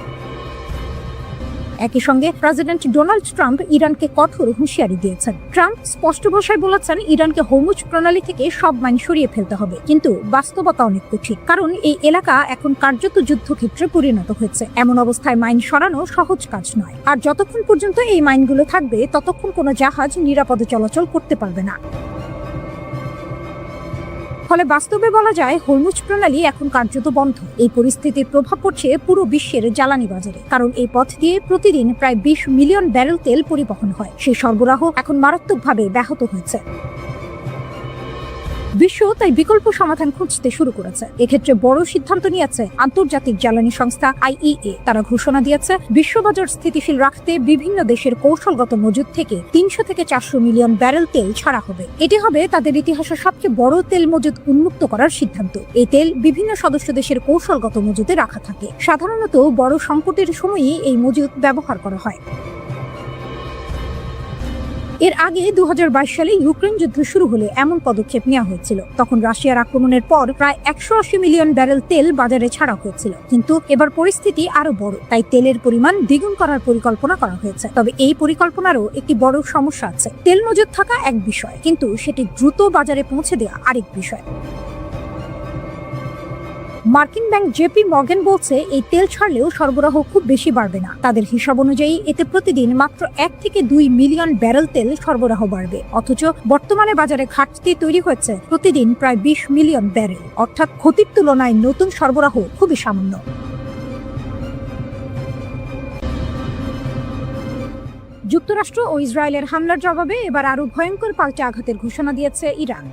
একই সঙ্গে প্রেসিডেন্ট ডোনাল্ড ট্রাম্প ইরানকে কঠোর হুঁশিয়ারি দিয়েছেন। ট্রাম্প স্পষ্ট ভাষায় বলেছেন, ইরানকে হরমুজ প্রণালী থেকে সব মাইন সরিয়ে ফেলতে হবে। কিন্তু বাস্তবতা অনেক কঠিন, কারণ এই এলাকা এখন কার্যত যুদ্ধক্ষেত্রে পরিণত হয়েছে। এমন অবস্থায় মাইন সরানো সহজ কাজ নয়। আর যতক্ষণ পর্যন্ত এই মাইনগুলো থাকবে, ততক্ষণ কোনো জাহাজ নিরাপদে চলাচল করতে পারবে না। ফলে বাস্তবে বলা যায়, হরমুজ প্রণালী এখন কার্যত বন্ধ। এই পরিস্থিতির প্রভাব পড়ছে পুরো বিশ্বের জ্বালানি বাজারে, কারণ এই পথ দিয়ে প্রতিদিন প্রায় 20 মিলিয়ন ব্যারেল তেল পরিবহন হয়। সেই সরবরাহ এখন মারাত্মকভাবে ব্যাহত হয়েছে। বিশ্ব তাই বিকল্প সমাধান খুঁজতে শুরু করেছে। এক্ষেত্রে বড় সিদ্ধান্ত নিয়েছে আন্তর্জাতিক জ্বালানি সংস্থা IEA। তারা ঘোষণা দিয়েছে, বিশ্ববাজার স্থিতিশীল রাখতে বিভিন্ন দেশের কৌশলগত মজুদ থেকে 300 থেকে 400 মিলিয়ন ব্যারেল তেল ছাড়া হবে। এটি হবে তাদের ইতিহাসের সবচেয়ে বড় তেল মজুদ উন্মুক্ত করার সিদ্ধান্ত। এই তেল বিভিন্ন সদস্য দেশের কৌশলগত মজুদে রাখা থাকে। সাধারণত বড় সংকটের সময়ই এই মজুদ ব্যবহার করা হয়। এর আগে 2022 সালে ইউক্রেন যুদ্ধ শুরু হলে এমন পদক্ষেপ নেওয়া হয়েছিল। তখন রাশিয়ার আক্রমণের পর প্রায় 180 মিলিয়ন ব্যারেল তেল বাজারে ছাড়া হয়েছিল। কিন্তু এবার পরিস্থিতি আরো বড়, তাই তেলের পরিমাণ দ্বিগুণ করার পরিকল্পনা করা হয়েছে। তবে এই পরিকল্পনারও একটি বড় সমস্যা আছে। তেল মজুদ থাকা এক বিষয়, কিন্তু সেটি দ্রুত বাজারে পৌঁছে দেওয়া আরেক বিষয়। মার্কিন ব্যাংক জেপি মর্গান বলছে, এই তেল ছাড়লেও সরবরাহ খুব বেশি বাড়বে না। তাদের হিসাব অনুযায়ী এতে প্রতিদিন মাত্র 1 থেকে 2 মিলিয়ন ব্যারেল তেল সরবরাহ বাড়বে। অথচ বর্তমানে বাজারে ঘাটতি তৈরি হয়েছে প্রতিদিন প্রায় 20 মিলিয়ন ব্যারেল। অর্থাৎ ক্ষতির তুলনায় নতুন সরবরাহ খুবই সামান্য। যুক্তরাষ্ট্র ও ইসরায়েলের হামলার জবাবে এবার আরো ভয়ঙ্কর পাল্টা আঘাতের ঘোষণা দিয়েছে ইরান।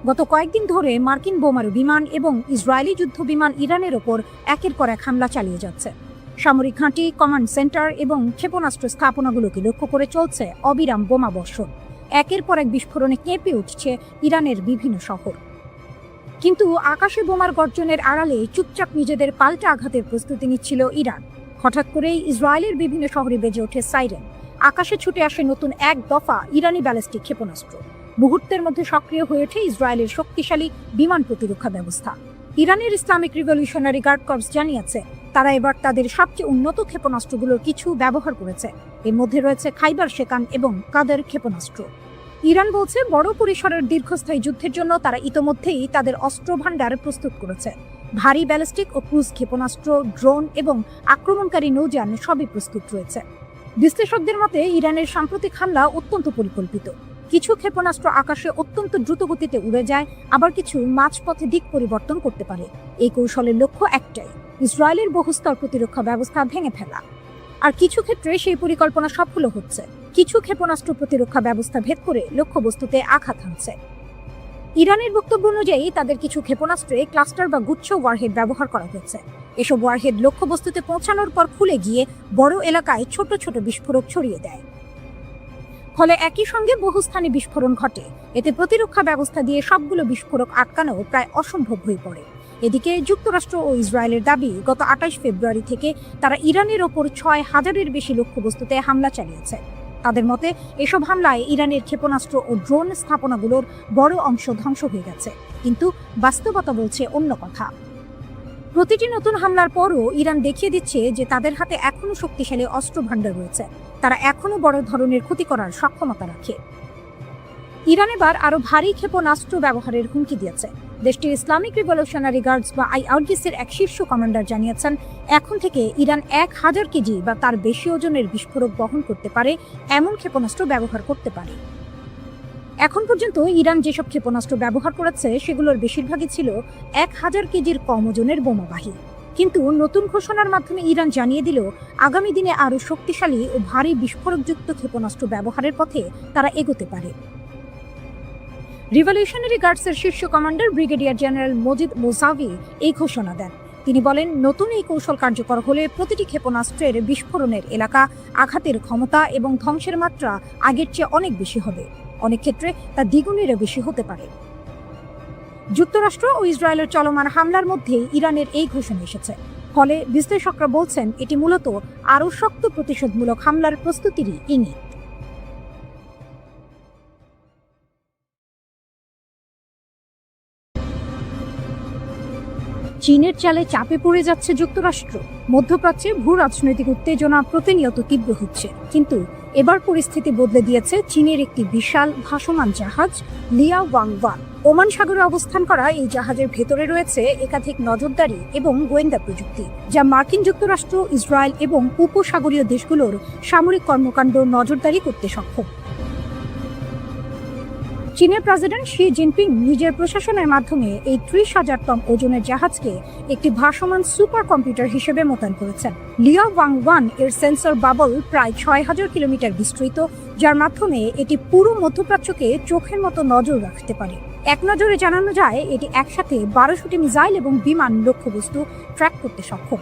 গত কয়েকদিন ধরে মার্কিন বোমারু বিমান এবং ইসরায়েলি যুদ্ধ বিমান ইরানের ওপর একের পর এক হামলা চালিয়ে যাচ্ছে। সামরিক ঘাঁটি, কমান্ড সেন্টার এবং ক্ষেপণাস্ত্র স্থাপনাগুলোকে লক্ষ্য করে চলছে অবিরাম বোমা বর্ষণ। একের পর এক বিস্ফোরণে কেঁপে উঠছে ইরানের বিভিন্ন শহর। কিন্তু আকাশে বোমার গর্জনের আড়ালে চুপচাপ নিজেদের পাল্টা আঘাতের প্রস্তুতি নিচ্ছিল ইরান। হঠাৎ করেই ইসরায়েলের বিভিন্ন শহরে বেজে ওঠে সাইরেন। আকাশে ছুটে আসে নতুন এক দফা ইরানি ব্যালিস্টিক ক্ষেপণাস্ত্র। মুহূর্তের মধ্যে সক্রিয় হয়ে ওঠে ইসরায়েলের শক্তিশালী বিমান প্রতিরক্ষা ব্যবস্থা। ইরানের ইসলামিক রিভলিউশনারি গার্ড কর্পস জানিয়েছে, তারা এবার তাদের সবচেয়ে উন্নত ক্ষেপণাস্ত্রগুলোর কিছু ব্যবহার করেছে। এর মধ্যে রয়েছে খাইবার শেকান এবং কাদের ক্ষেপণাস্ত্র। ইরান বলছে, বড় পরিসরের দীর্ঘস্থায়ী যুদ্ধের জন্য তারা ইতোমধ্যেই তাদের অস্ত্র ভাণ্ডার প্রস্তুত করেছে। ভারী ব্যালিস্টিক ও ক্রুজ ক্ষেপণাস্ত্র, ড্রোন এবং আক্রমণকারী নৌযান সবই প্রস্তুত রয়েছে। বিশ্লেষকদের মতে ইরানের সাম্প্রতিক হামলা অত্যন্ত পরিকল্পিত। কিছু ক্ষেপণাস্ত্র আকাশে অত্যন্ত দ্রুত গতিতে উড়ে যায়, আবার কিছু মাঝপথে দিক পরিবর্তন করতে পারে। এই কৌশলের লক্ষ্য একটাই, ইসরায়েলের বহুস্তর প্রতিরক্ষা ব্যবস্থা ভেঙে ফেলা। আর কিছু ক্ষেত্রে সেই পরিকল্পনা সফল হচ্ছে। কিছু ক্ষেপণাস্ত্র প্রতিরক্ষা ব্যবস্থা ভেদ করে লক্ষ্যবস্তুতে আঘাত হানছে। ইরানের বক্তব্য অনুযায়ী তাদের কিছু ক্ষেপণাস্ত্রে ক্লাস্টার বা গুচ্ছ ওয়ারহেড ব্যবহার করা হয়েছে। এসব ওয়ারহেড লক্ষ্যবস্তুতে পৌঁছানোর পর খুলে গিয়ে বড় এলাকায় ছোট ছোট বিস্ফোরক ছড়িয়ে দেয়। ফলে একই সঙ্গে বহু স্থানে বিস্ফোরণ ঘটে। এতে প্রতিরক্ষা ব্যবস্থা দিয়ে সবগুলো বিস্ফোরক আটকানো প্রায় অসম্ভব হয়ে পড়ে। এদিকে যুক্তরাষ্ট্র ও ইসরায়েলের দাবি, গত 28 ফেব্রুয়ারি থেকে তারা ইরানের ওপর 6000-এর বেশি লক্ষ্যবস্তুতে হামলা চালিয়েছে। তাদের মতে এসব হামলায় ইরানের ক্ষেপণাস্ত্র ও ড্রোন স্থাপনাগুলোর বড় অংশ ধ্বংস হয়ে গেছে। কিন্তু বাস্তবতা বলছে অন্য কথা। প্রতিটি নতুন হামলার পরও ইরান দেখিয়ে দিচ্ছে যে তাদের হাতে এখনো শক্তিশালী অস্ত্র ভাণ্ডার রয়েছে। তারা এখনো বড় ধরনের ক্ষতি করার সক্ষমতা রাখে। ইরান এবার আরো ভারী ক্ষেপণাস্ত্র ব্যবহারের হুমকি দিয়েছে। দেশটির ইসলামিক রিভলিউশনারি গার্ডস বা IRGC-র এক শীর্ষ কমান্ডার জানিয়েছেন, এখন থেকে ইরান 1000 কেজি বা তার বেশি ওজনের বিস্ফোরক বহন করতে পারে এমন ক্ষেপণাস্ত্র ব্যবহার করতে পারে। এখন পর্যন্ত ইরান যেসব ক্ষেপণাস্ত্র ব্যবহার করেছে সেগুলোর বেশিরভাগই ছিল 1000 কেজির কম ওজনের বোমাবাহী। কিন্তু নতুন ঘোষণার মাধ্যমে ইরান জানিয়ে দিল, আগামী দিনে আরও শক্তিশালী ও ভারী বিস্ফোরকযুক্ত ক্ষেপণাস্ত্র ব্যবহারের পথে তারা এগোতে পারে। রিভলিউশনারি গার্ডসের শীর্ষ কমান্ডার ব্রিগেডিয়ার জেনারেল মজিদ মোসাভি এই ঘোষণা দেন। তিনি বলেন, নতুন এই কৌশল কার্যকর হলে প্রতিটি ক্ষেপণাস্ত্রের বিস্ফোরণের এলাকা, আঘাতের ক্ষমতা এবং ধ্বংসের মাত্রা আগের চেয়ে অনেক বেশি হবে। অনেক ক্ষেত্রে তা দ্বিগুণেরও বেশি হতে পারে। যুক্তরাষ্ট্র ও ইসরায়েলের চলমান হামলার মধ্যে ইরানের এই ঘোষণা এসেছে। ফলে বিশ্লেষকরা বলছেন, এটি মূলত আরও শক্ত প্রতিশোধমূলক হামলার প্রস্তুতিরই ইঙ্গিত। চীনের চালে চাপে পড়ে যাচ্ছে যুক্তরাষ্ট্র। মধ্যপ্রাচ্যে ভূ রাজনৈতিক উত্তেজনা প্রতিনিয়ত তীব্র হচ্ছে, কিন্তু এবার পরিস্থিতি বদলে দিয়েছে চীনের একটি বিশাল ভাসমান জাহাজ লিয়া ওয়াংওয়ান। ওমান সাগরে অবস্থান করা এই জাহাজের ভেতরে রয়েছে একাধিক নজরদারি এবং গোয়েন্দা প্রযুক্তি, যা মার্কিন যুক্তরাষ্ট্র, ইসরায়েল এবং উপসাগরীয় দেশগুলোর সামরিক কর্মকাণ্ড নজরদারি করতে সক্ষম। চীনের প্রেসিডেন্ট শি জিনপিং নিজের প্রশাসনের মাধ্যমে এই ৩০,০০০ টন ওজনের জাহাজকে একটি ভাসমান সুপার কম্পিউটার হিসেবে মোতায়েন করেছেন। লিয়া ওয়াংওয়ান এর সেন্সর বাবল প্রায় ৬,০০০ কিলোমিটার বিস্তৃত, যার মাধ্যমে এটি পুরো মধ্যপ্রাচ্যকে চোখের মতো নজর রাখতে পারে। এক নজরে জানানো যায়, এটি একসাথে ১২০০টি মিসাইল এবং বিমান লক্ষ্যবস্তু ট্র্যাক করতে সক্ষম।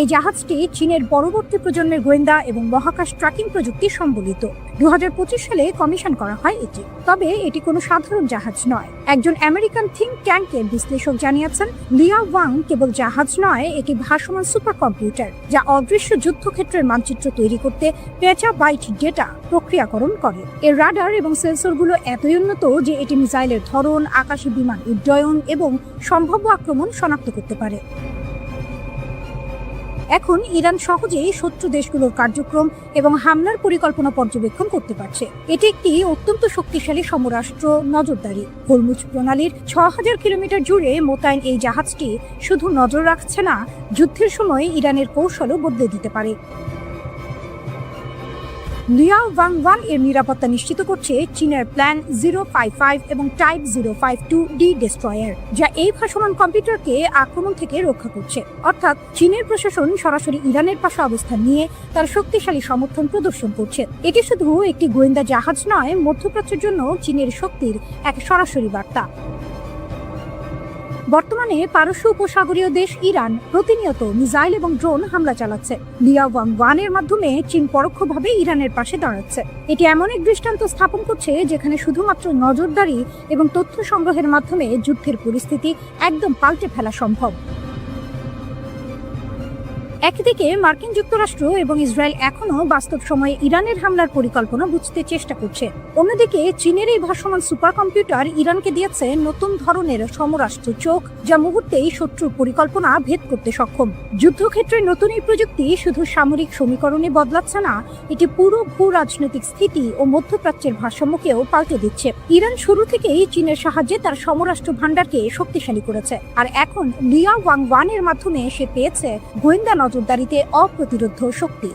এই জাহাজটি চীনের পরবর্তী প্রজন্মের গোয়েন্দা এবং মহাকাশ ট্র্যাকিং প্রযুক্তি সম্বলিত। ২০২৫ সালে কমিশন করা হয় এটি। তবে এটি কোনো সাধারণ জাহাজ নয়। একজন আমেরিকান থিঙ্ক ট্যাঙ্কের বিশ্লেষক জানিয়েছেন, লিয়া ওয়াং কেবল জাহাজ নয়, এটি ভাসমান সুপার কম্পিউটার, যা অদৃশ্য যুদ্ধক্ষেত্রের মানচিত্র তৈরি করতে পেটাবাইট ডেটা প্রক্রিয়াকরণ করে। এর রাডার এবং সেন্সরগুলো এতই উন্নত যে এটি মিসাইলের ধরন, আকাশী বিমান উড্ডয়ন এবং সম্ভাব্য আক্রমণ শনাক্ত করতে পারে। এখন ইরান সহজেই শত্রু দেশগুলোর কার্যক্রম এবং হামলার পরিকল্পনা পর্যবেক্ষণ করতে পারছে। এটি একটি অত্যন্ত শক্তিশালী সমরাষ্ট্র নজরদারি। হরমুজ প্রণালীর ৬,০০০ কিলোমিটার জুড়ে মোতায়েন এই জাহাজটি শুধু নজর রাখছে না, যুদ্ধের সময় ইরানের কৌশলও বদলে দিতে পারে। লিয়া ওয়াংওয়ান এর নিরাপত্তা নিশ্চিত করছে চীনের প্ল্যান 055 এবং টাইপ 052D ডেস্ট্রয়ার, যা এই ভাসমান কম্পিউটারকে আক্রমণ থেকে রক্ষা করছে। অর্থাৎ চীনের প্রশাসন সরাসরি ইরানের পাশে অবস্থান নিয়ে তার শক্তিশালী সমর্থন প্রদর্শন করছে। এটি শুধু একটি গোয়েন্দা জাহাজ নয়, মধ্যপ্রাচ্যের জন্য চীনের শক্তির এক সরাসরি বার্তা। বর্তমানে পারস্য উপসাগরীয় দেশ ইরান প্রতিনিয়ত মিসাইল এবং ড্রোন হামলা চালাচ্ছে। লিয়া ওয়াংওয়ানের মাধ্যমে চীন পরোক্ষভাবে ইরানের পাশে দাঁড়াচ্ছে। এটি এমন এক দৃষ্টান্ত স্থাপন করছে যেখানে শুধুমাত্র নজরদারি এবং তথ্য সংগ্রহের মাধ্যমে যুদ্ধের পরিস্থিতি একদম পাল্টে ফেলা সম্ভব। একদিকে মার্কিন যুক্তরাষ্ট্র এবং ইসরায়েল এখনও বাস্তব সময়ে ইরানের হামলার পরিকল্পনা বুঝতে চেষ্টা করছে। অন্যদিকে চীনের এই ভাসমান সুপার কম্পিউটার ইরানকে দিয়েছে নতুন ধরনের সমরাষ্ট্র চোখ, যা মুহূর্তেই শত্রুর পরিকল্পনা ভেদ করতে সক্ষম। যুদ্ধক্ষেত্রে নতুন এই প্রযুক্তি শুধু সামরিক সমীকরণে বদলাচ্ছে না, এটি পুরো ভূ রাজনৈতিক স্থিতি ও মধ্যপ্রাচ্যের ভারসাম্যকেও পাল্টে দিচ্ছে। ইরান শুরু থেকেই চীনের সাহায্যে তার সমরাষ্ট্র ভান্ডারকে শক্তিশালী করেছে, আর এখন লিয়া ওয়াংওয়ানের মাধ্যমে সে পেয়েছে গোয়েন্দা নজরদারিতে অপ্রতিরোধ্য শক্তি।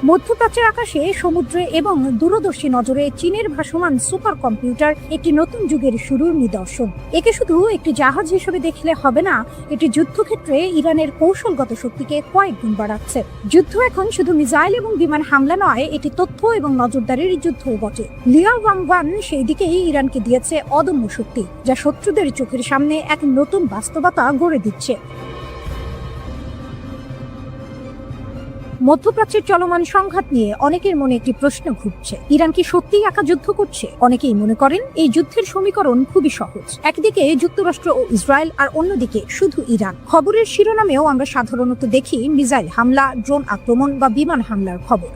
মধ্যপ্রাচ্যের আকাশে, সমুদ্রে এবং দূরদর্শী নজরে চীনের ভাসমান সুপার কম্পিউটার একটি নতুন যুগের শুরুর নিদর্শন। একে শুধু একটি জাহাজ হিসেবে দেখলে হবে না, এটি যুদ্ধক্ষেত্রে ইরানের কৌশলগত শক্তিকে কয়েক গুণ বাড়াচ্ছে। যুদ্ধ এখন শুধু মিসাইল এবং বিমান হামলা নয়, এটি তথ্য এবং নজরদারির যুদ্ধও বটে। লিয়া ওয়াংওয়ান সেই দিকেই ইরানকে দিয়েছে অদম্য শক্তি, যা শত্রুদের চোখের সামনে এক নতুন বাস্তবতা গড়ে দিচ্ছে। মধ্যপ্রাচ্যের চলমান সংঘাত নিয়ে অনেকের মনে একটি প্রশ্ন ঘুরছে, ইরান কি সত্যিই একা যুদ্ধ করছে? অনেকেই মনে করেন এই যুদ্ধের সমীকরণ খুবই সহজ। একদিকে যুক্তরাষ্ট্র ও ইসরায়েল, আর অন্যদিকে শুধু ইরান। খবরের শিরোনামেও আমরা সাধারণত দেখি মিসাইল হামলা, ড্রোন আক্রমণ বা বিমান হামলার খবর।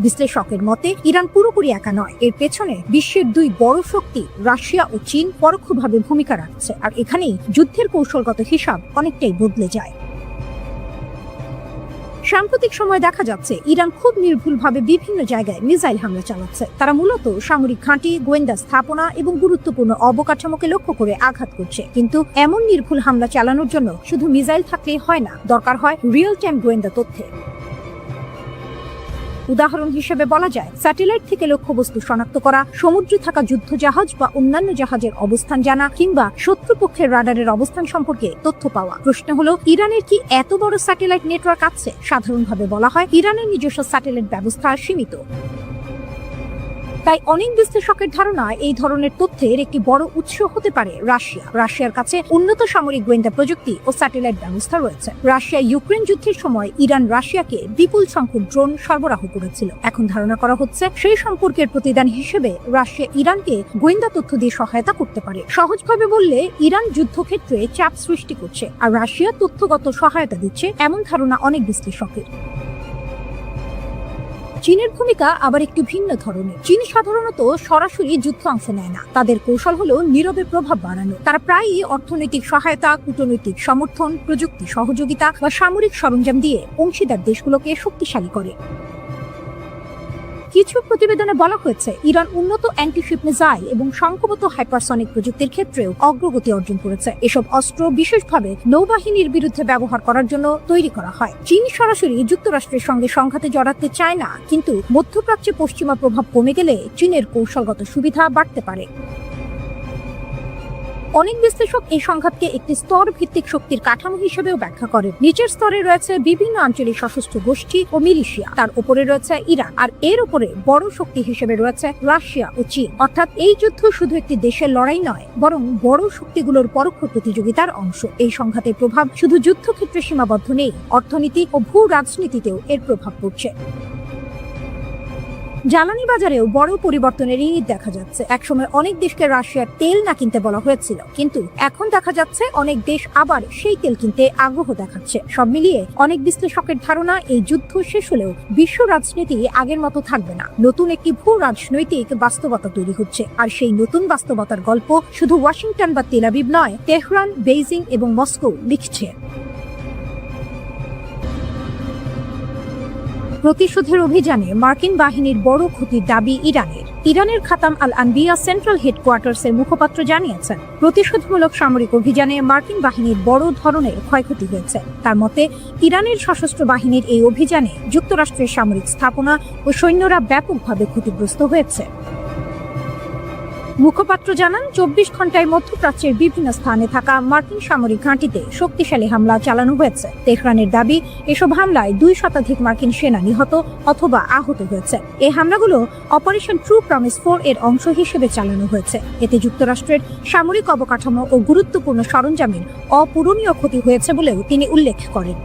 বিশ্লেষকের মতে ইরান পুরোপুরি একা নয়। এর পেছনে বিশ্বের দুই বড় শক্তি রাশিয়া ও চীন পরোক্ষভাবে ভূমিকা রাখছে, আর এখানেই যুদ্ধের কৌশলগত হিসাব অনেকটাই বদলে যায়। সাম্প্রতিক সময়ে দেখা যাচ্ছে ইরান খুব নির্ভুলভাবে বিভিন্ন জায়গায় মিসাইল হামলা চালাচ্ছে। তারা মূলত সামরিক ঘাঁটি, গোয়েন্দা স্থাপনা এবং গুরুত্বপূর্ণ অবকাঠামোকে লক্ষ্য করে আঘাত করছে। কিন্তু এমন নির্ভুল হামলা চালানোর জন্য শুধু মিসাইল থাকলেই হয় না, দরকার হয় রিয়েল টাইম গোয়েন্দা তথ্যের। উদাহরণ হিসেবে বলা যায়, স্যাটেলাইট থেকে লক্ষ্যবস্তু শনাক্ত করা, সমুদ্রে থাকা যুদ্ধ জাহাজ বা অন্যান্য জাহাজের অবস্থান জানা, কিংবা শত্রুপক্ষের রাডারের অবস্থান সম্পর্কে তথ্য পাওয়া। প্রশ্ন হলো, ইরানের কি এত বড় স্যাটেলাইট নেটওয়ার্ক আছে? সাধারণভাবে বলা হয়, ইরানের নিজস্ব স্যাটেলাইট ব্যবস্থা সীমিত। তাই অনেক বিশ্লেষকের ধারণা এই ধরনের তথ্যের একটি বড় উৎস হতে পারে রাশিয়া। রাশিয়ার কাছে উন্নত সামরিক গোয়েন্দা প্রযুক্তি ও স্যাটেলাইট ব্যবস্থা রয়েছে। রাশিয়া ইউক্রেন যুদ্ধের সময় ইরান রাশিয়াকে বিপুল সংখ্যক ড্রোন সরবরাহ করেছিল। এখন ধারণা করা হচ্ছে সেই সম্পর্কের প্রতিদান হিসেবে রাশিয়া ইরানকে গোয়েন্দা তথ্য দিয়ে সহায়তা করতে পারে। সহজভাবে বললে ইরান যুদ্ধক্ষেত্রে চাপ সৃষ্টি করছে আর রাশিয়া তথ্যগত সহায়তা দিচ্ছে, এমন ধারণা অনেক বিশ্লেষকের। চীনের ভূমিকা আবার একটু ভিন্ন ধরনের। চীন সাধারণত সরাসরি যুদ্ধে অংশ নেয় না। তাদের কৌশল হলো নীরবে প্রভাব বাড়ানো। তারা প্রায়ই অর্থনৈতিক সহায়তা, কূটনৈতিক সমর্থন, প্রযুক্তি সহযোগিতা বা সামরিক সরঞ্জাম দিয়ে অংশীদার দেশগুলোকে শক্তিশালী করে। কিছু প্রতিবেদনে বলা হয়েছে ইরান উন্নত অ্যান্টিশিপ মিসাইল এবং সংখ্যাগত হাইপারসনিক প্রযুক্তির ক্ষেত্রেও অগ্রগতি অর্জন করেছে। এসব অস্ত্র বিশেষভাবে নৌবাহিনীর বিরুদ্ধে ব্যবহার করার জন্য তৈরি করা হয়। চীন সরাসরি যুক্তরাষ্ট্রের সঙ্গে সংঘাতে জড়াতে চায় না, কিন্তু মধ্যপ্রাচ্যে পশ্চিমা প্রভাব কমে গেলে চীনের কৌশলগত সুবিধা বাড়তে পারে। অনেক বিশ্লেষক এই সংঘাতকে একটি স্তর ভিত্তিক শক্তির কাঠামো হিসেবেও ব্যাখ্যা করেন। নিচের স্তরে রয়েছে বিভিন্ন আঞ্চলিক সশস্ত্র গোষ্ঠী ও মিলিশিয়া, তার উপরে রয়েছে ইরান, আর এর উপরে বড় শক্তি হিসেবে রয়েছে রাশিয়া ও চীন। অর্থাৎ এই যুদ্ধ শুধু একটি দেশের লড়াই নয়, বরং বড় শক্তিগুলোর পরোক্ষ প্রতিযোগিতার অংশ। এই সংঘাতের প্রভাব শুধু যুদ্ধক্ষেত্রে সীমাবদ্ধ নেই, অর্থনীতি ও ভূ রাজনীতিতেও এর প্রভাব পড়ছে। জ্বালানি বাজারেও বড় পরিবর্তনের ইঙ্গিত দেখা যাচ্ছে। একসময় অনেক দেশকে রাশিয়ার তেল না কিনতে বলা হয়েছিল, কিন্তু এখন দেখা যাচ্ছে অনেক দেশ আবার সেই তেল কিনতে আগ্রহ দেখাচ্ছে। সব মিলিয়ে অনেক বিশ্লেষকের ধারণা এই যুদ্ধ শেষ হলেও বিশ্ব রাজনীতি আগের মতো থাকবে না। নতুন একটি ভূ রাজনৈতিক বাস্তবতা তৈরি হচ্ছে, আর সেই নতুন বাস্তবতার গল্প শুধু ওয়াশিংটন বা তেল আবিব নয়, তেহরান, বেইজিং এবং মস্কো লিখছে। প্রতিশোধের অভিযানে মার্কিন বাহিনীর বড় ক্ষতির দাবি ইরানের। ইরানের খাতাম আল আনবিয়া সেন্ট্রাল হেডকোয়ার্টার্সের মুখপাত্র জানিয়েছেন, প্রতিশোধমূলক সামরিক অভিযানে মার্কিন বাহিনীর বড় ধরনের ক্ষয়ক্ষতি হয়েছে। তার মতে, ইরানের সশস্ত্র বাহিনীর এই অভিযানে যুক্তরাষ্ট্রের সামরিক স্থাপনা ও সৈন্যরা ব্যাপকভাবে ক্ষতিগ্রস্ত হয়েছে। মুখপাত্র জানান, 24 ঘন্টায় মধ্যপ্রাচ্যের বিভিন্ন স্থানে থাকা মার্কিন সামরিক ঘাঁটিতে শক্তিশালী হামলা চালানো হয়েছে। তেহরানের দাবি, এসব হামলায় 2 শতাধিক মার্কিন সেনা নিহত অথবা আহত হয়েছে। এই হামলাগুলো অপারেশন ট্রু প্রমিস 4 এর অংশ হিসেবে চালানো হয়েছে। এতে যুক্তরাষ্ট্রের সামরিক অবকাঠামো ও গুরুত্বপূর্ণ সরঞ্জামের অপূরণীয় ক্ষতি হয়েছে বলেও তিনি উল্লেখ করেন।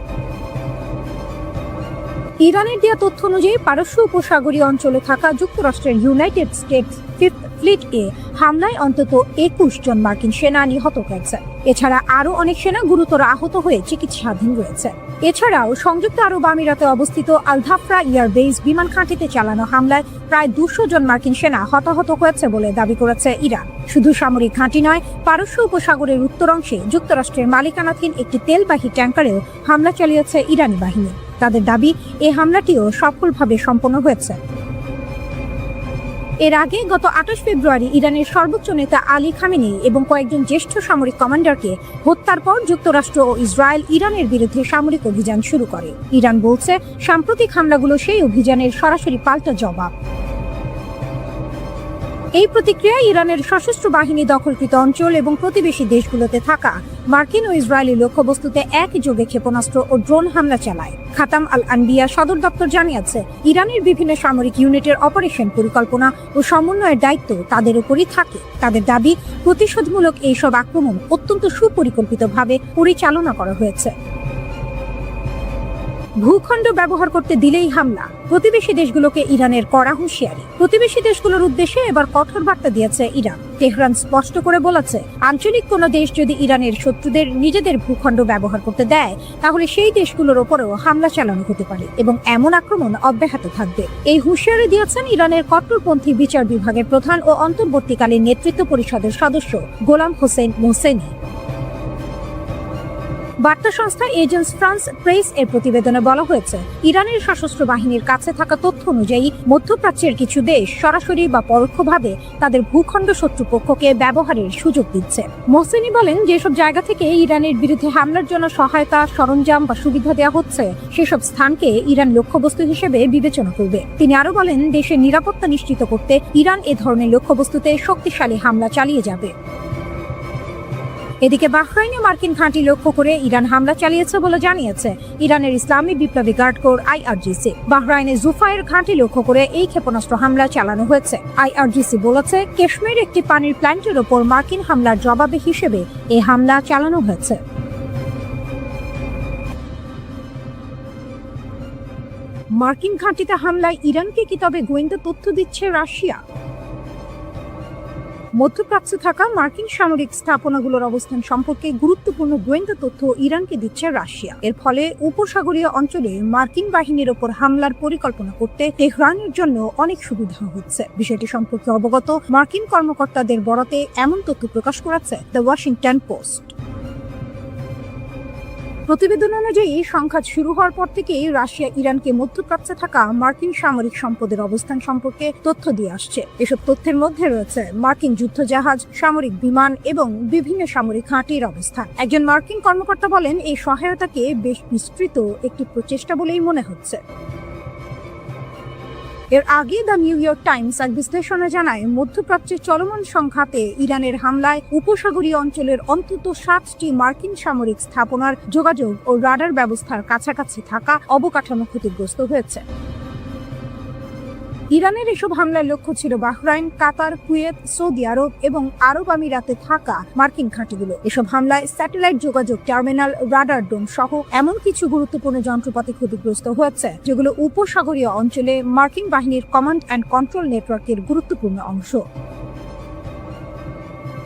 ইরানের দেয়া তথ্য অনুযায়ী পারস্য উপসাগরীয় অঞ্চলে থাকা যুক্তরাষ্ট্রের ইউনাইটেড স্টেটস ফিফথ ফ্লিট এ হামলায় অন্তত 21 জন মার্কিন সেনা নিহত হয়েছে। এছাড়া আরও অনেক সেনা গুরুতর আহত হয়ে চিকিৎসাধীন রয়েছে। এছাড়াও সংযুক্ত আরব আমিরাতে অবস্থিত আল-ধাফরা এয়ারবেস বিমান ঘাঁটিতে চালানো হামলায় প্রায় 200 জন মার্কিন সেনা হতাহত হয়েছে বলে দাবি করেছে ইরান। শুধু সামরিক ঘাঁটি নয়, পারস্য উপসাগরের উত্তর অংশে যুক্তরাষ্ট্রের মালিকানাধীন একটি তেলবাহী ট্যাঙ্কারেও হামলা চালিয়েছে ইরানি বাহিনী। তাদের দাবি, এই হামলাটিও সফলভাবে সম্পন্ন হয়েছে। এর আগে গত 28 ফেব্রুয়ারি ইরানের সর্বোচ্চ নেতা আলী খামেনি এবং কয়েকজন জ্যেষ্ঠ সামরিক কমান্ডারকে হত্যার পর যুক্তরাষ্ট্র ও ইসরায়েল ইরানের বিরুদ্ধে সামরিক অভিযান শুরু করে। ইরান বলছে, সাম্প্রতিক হামলাগুলো সেই অভিযানের সরাসরি পাল্টা জবাব। এই প্রতিক্রিয়ায় ইরানের সশস্ত্র বাহিনী দখলকৃত অঞ্চল এবং প্রতিবেশী দেশগুলোতে থাকা মার্কিন ও ইসরায়েলি লক্ষ্যবস্তুতে একযোগে ক্ষেপণাস্ত্র ও ড্রোন হামলা চালায়। খাতাম আল আনবিয়া সদর দপ্তর জানিয়েছে, ইরানের বিভিন্ন সামরিক ইউনিটের অপারেশন পরিকল্পনা ও সমন্বয়ের দায়িত্ব তাদের উপরই থাকে। তাদের দাবি, প্রতিশোধমূলক এইসব আক্রমণ অত্যন্ত সুপরিকল্পিতভাবে পরিচালনা করা হয়েছে। ভূখণ্ড ব্যবহার করতে দিলেই হামলা, প্রতিবেশী দেশগুলোকে ইরানের কড়া হুঁশিয়ারি। প্রতিবেশী দেশগুলোর উদ্দেশ্যে এবার কঠোর বার্তা দিয়েছে ইরান। তেহরান স্পষ্ট করে বলেছে, আঞ্চলিক কোনো দেশ যদি ইরানের শত্রুদের নিজেদের ভূখণ্ড ব্যবহার করতে দেয়, তাহলে সেই দেশগুলোর ওপরেও হামলা চালানো হতে পারে এবং এমন আক্রমণ অব্যাহত থাকবে। এই হুঁশিয়ারি দিয়েছেন ইরানের কট্টরপন্থী বিচার বিভাগের প্রধান ও অন্তর্বর্তীকালীন নেতৃত্ব পরিষদের সদস্য গোলাম হোসেন মোহসেনি। বার্তা সংস্থা এজেন্স ফ্রান্স প্রেস এর প্রতিবেদনে বলা হয়েছে, ইরানের সশস্ত্র বাহিনীর কাছে থাকা তথ্য অনুযায়ী মধ্যপ্রাচ্যের কিছু দেশ সরাসরি বা পরোক্ষভাবে তাদের ভূখণ্ড শত্রুপক্ষকে ব্যবহারের সুযোগ দিচ্ছে। মোহসেনি বলেন, যেসব জায়গা থেকে ইরানের বিরুদ্ধে হামলার জন্য সহায়তা, সরঞ্জাম বা সুবিধা দেওয়া হচ্ছে, সেসব স্থানকে ইরান লক্ষ্যবস্তু হিসেবে বিবেচনা করবে। তিনি আরো বলেন, দেশের নিরাপত্তা নিশ্চিত করতে ইরান এ ধরনের লক্ষ্যবস্তুতে শক্তিশালী হামলা চালিয়ে যাবে। এদিকে বাহরাইনে মার্কিন ঘাঁটি লক্ষ্য করে ইরান হামলা চালিয়েছে বলে জানিয়েছে ইরানের ইসলামী বিপ্লবী গার্ড কোর আইআরজিসি। বাহরাইনে জুফায়ের ঘাঁটি লক্ষ্য করে এই ক্ষেপণাস্ত্র হামলা চালানো হয়েছে। আইআরজিসি বলেছে কাশ্মীর একটি পানির প্ল্যান্টের ওপর মার্কিন হামলার জবাবে হিসেবে এই হামলা চালানো হয়েছে। মার্কিন ঘাঁটিতে হামলায় ইরানকে কি তবে গোয়েন্দা তথ্য দিচ্ছে রাশিয়া? মধ্যপ্রাচ্যে থাকা মার্কিন সামরিক স্থাপনাগুলোর অবস্থান সম্পর্কে গুরুত্বপূর্ণ গোয়েন্দা তথ্য ইরানকে দিচ্ছে রাশিয়া। এর ফলে উপসাগরীয় অঞ্চলে মার্কিন বাহিনীর ওপর হামলার পরিকল্পনা করতে তেহরানের জন্য অনেক সুবিধা হচ্ছে। বিষয়টি সম্পর্কে অবগত মার্কিন কর্মকর্তাদের বরাতে এমন তথ্য প্রকাশ করেছে দ্য ওয়াশিংটন পোস্ট। প্রতিবেদন অনুযায়ী সংঘাত শুরু হওয়ার পর থেকেই রাশিয়া ইরানকে মধ্যপ্রাচ্যে থাকা মার্কিন সামরিক সম্পদের অবস্থান সম্পর্কে তথ্য দিয়ে আসছে। এসব তথ্যের মধ্যে রয়েছে মার্কিন যুদ্ধজাহাজ, সামরিক বিমান এবং বিভিন্ন সামরিক ঘাঁটির অবস্থান। একজন মার্কিন কর্মকর্তা বলেন, এই সহায়তাকে বেশ বিস্তৃত একটি প্রচেষ্টা বলেই মনে হচ্ছে। এর আগে দ্য নিউ ইয়র্ক টাইমস এক বিশ্লেষণে জানায়, মধ্যপ্রাচ্যের চলমান সংঘাতে ইরানের হামলায় উপসাগরীয় অঞ্চলের অন্তত 7টি মার্কিন সামরিক স্থাপনার যোগাযোগ ও রাডার ব্যবস্থার কাছাকাছি থাকা অবকাঠামো ক্ষতিগ্রস্ত হয়েছে। ইরানের এসব হামলার লক্ষ্য ছিল বাহরাইন, কাতার, কুয়েত, সৌদি আরব এবং আরব আমিরাতে থাকা মার্কিন ঘাঁটিগুলো। এসব হামলায় স্যাটেলাইট যোগাযোগ টার্মিনাল, রাডার ডোম সহ এমন কিছু গুরুত্বপূর্ণ যন্ত্রপাতি ক্ষতিগ্রস্ত হয়েছে যেগুলো উপসাগরীয় অঞ্চলে মার্কিন বাহিনীর কমান্ড অ্যান্ড কন্ট্রোল নেটওয়ার্কের গুরুত্বপূর্ণ অংশ।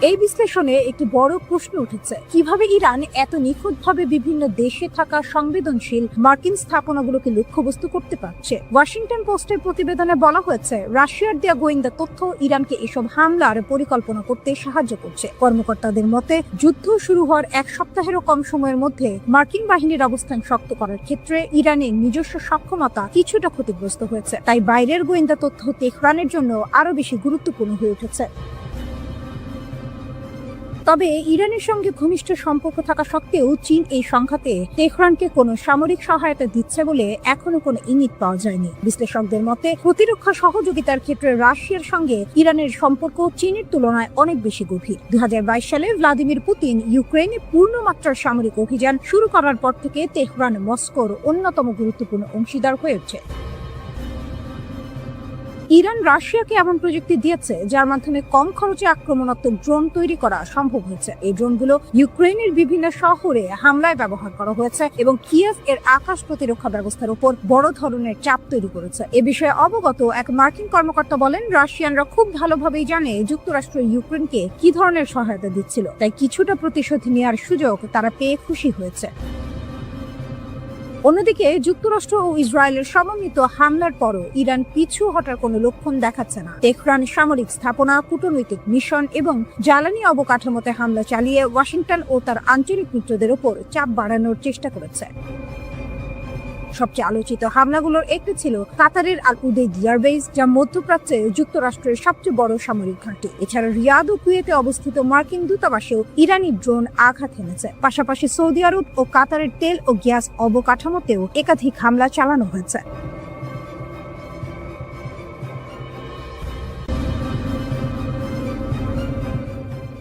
এই বিশ্লেষণে একটি বড় প্রশ্ন উঠেছে, কিভাবে ইরান এত নিখুঁতভাবে বিভিন্ন দেশে থাকা সংবেদনশীল মার্কিন স্থাপনাগুলোকে লক্ষ্যবস্তু করতে পারছে। ওয়াশিংটন পোস্টের প্রতিবেদনে বলা হয়েছে, রাশিয়ার দেয়া গোয়েন্দা তথ্য ইরানকে এসব হামলার পরিকল্পনা করতে সাহায্য করছে। কর্মকর্তাদের মতে, যুদ্ধ শুরু হওয়ার এক সপ্তাহেরও কম সময়ের মধ্যে মার্কিন বাহিনীর অবস্থান শক্ত করার ক্ষেত্রে ইরানের নিজস্ব সক্ষমতা কিছুটা ক্ষতিগ্রস্ত হয়েছে। তাই বাইরের গোয়েন্দা তথ্য তেহরানের জন্য আরো বেশি গুরুত্বপূর্ণ হয়ে উঠেছে। তবে ইরানের সঙ্গে ঘনিষ্ঠ সম্পর্ক থাকা সত্ত্বেও চীন এই সংঘাতে তেহরানকে কোনো সামরিক সহায়তা দিচ্ছে বলে এখনো কোনো ইঙ্গিত পাওয়া যায়নি। বিশ্লেষকদের মতে, প্রতিরক্ষা সহযোগিতার ক্ষেত্রে রাশিয়ার সঙ্গে ইরানের সম্পর্ক চীনের তুলনায় অনেক বেশি গভীর। 2022 সালে ভ্লাদিমির পুতিন ইউক্রেনে পূর্ণমাত্রার সামরিক অভিযান শুরু করার পর থেকে তেহরান মস্কোর অন্যতম গুরুত্বপূর্ণ অংশীদার হয়ে ওঠে। ইরান রাশিয়াকে এমন প্রযুক্তি দিয়েছে যার মাধ্যমে কম খরচে আক্রমণাত্মক ড্রোন তৈরি করা সম্ভব হয়েছে। এই ড্রোনগুলো ইউক্রেনের বিভিন্ন শহরে হামলায় ব্যবহার করা হয়েছে এবং কিয়েভ এর আকাশ প্রতিরক্ষা ব্যবস্থার উপর বড় ধরনের চাপ তৈরি করেছে। এ বিষয়ে অবগত এক মার্কিন কর্মকর্তা বলেন, রাশিয়ানরা খুব ভালোভাবেই জানে যুক্তরাষ্ট্র ইউক্রেনকে কি ধরনের সহায়তা দিচ্ছিল, তাই কিছুটা প্রতিশোধ নেওয়ার সুযোগ তারা পেয়ে খুশি হয়েছে। অন্যদিকে যুক্তরাষ্ট্র ও ইসরায়েলের সমন্বিত হামলার পরও ইরান পিছু হটার কোনো লক্ষণ দেখাচ্ছে না। তেহরান সামরিক স্থাপনা, কূটনৈতিক মিশন এবং জ্বালানি অবকাঠামোতে হামলা চালিয়ে ওয়াশিংটন ও তার আঞ্চলিক মিত্রদের ওপর চাপ বাড়ানোর চেষ্টা করেছে। সবচেয়ে আলোচিত হামলাগুলোর একটি ছিল কাতারের আল উদেইদ এয়ারবেস, যা মধ্যপ্রাচ্যে যুক্তরাষ্ট্রের সবচেয়ে বড় সামরিক ঘাঁটি। এছাড়া রিয়াদ ও কুয়েতে অবস্থিত মার্কিন দূতাবাসেও ইরানি ড্রোন আঘাত হেনেছে। পাশাপাশি সৌদি আরব ও কাতারের তেল ও গ্যাস অবকাঠামোতেও একাধিক হামলা চালানো হয়েছে।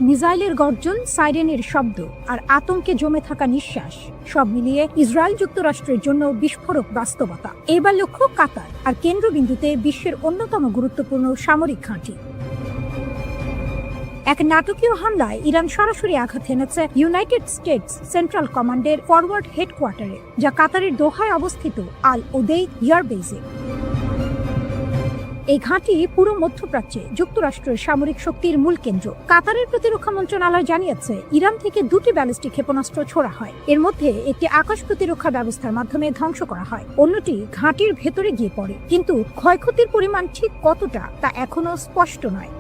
মিসাইলের গর্জন, সাইরেনের শব্দ আর আতঙ্কে জমে থাকা নিঃশ্বাস সব মিলিয়ে ইসরায়েল যুক্তরাষ্ট্রের জন্য বিস্ফোরক বাস্তবতা। এবার লক্ষ্য কাতার আর কেন্দ্রবিন্দুতে বিশ্বের অন্যতম গুরুত্বপূর্ণ সামরিক ঘাঁটি। এক নাটকীয় হামলায় ইরান সরাসরি আঘাত হেনেছে ইউনাইটেড স্টেটস সেন্ট্রাল কমান্ডের ফরওয়ার্ড হেডকোয়ার্টারে, যা কাতারের দোহায় অবস্থিত আল উদেইদ এয়ারবেসে। এই ঘাঁটি পুরো মধ্যপ্রাচ্যে যুক্তরাষ্ট্রের সামরিক শক্তির মূল কেন্দ্র। কাতারের প্রতিরক্ষা মন্ত্রণালয় জানিয়েছে, ইরান থেকে 2টি ব্যালিস্টিক ক্ষেপণাস্ত্র ছোড়া হয়। এর মধ্যে একটি আকাশ প্রতিরক্ষা ব্যবস্থার মাধ্যমে ধ্বংস করা হয়, অন্যটি ঘাঁটির ভেতরে গিয়ে পড়ে। কিন্তু ক্ষয়ক্ষতির পরিমাণ ঠিক কতটা তা এখনো স্পষ্ট নয়।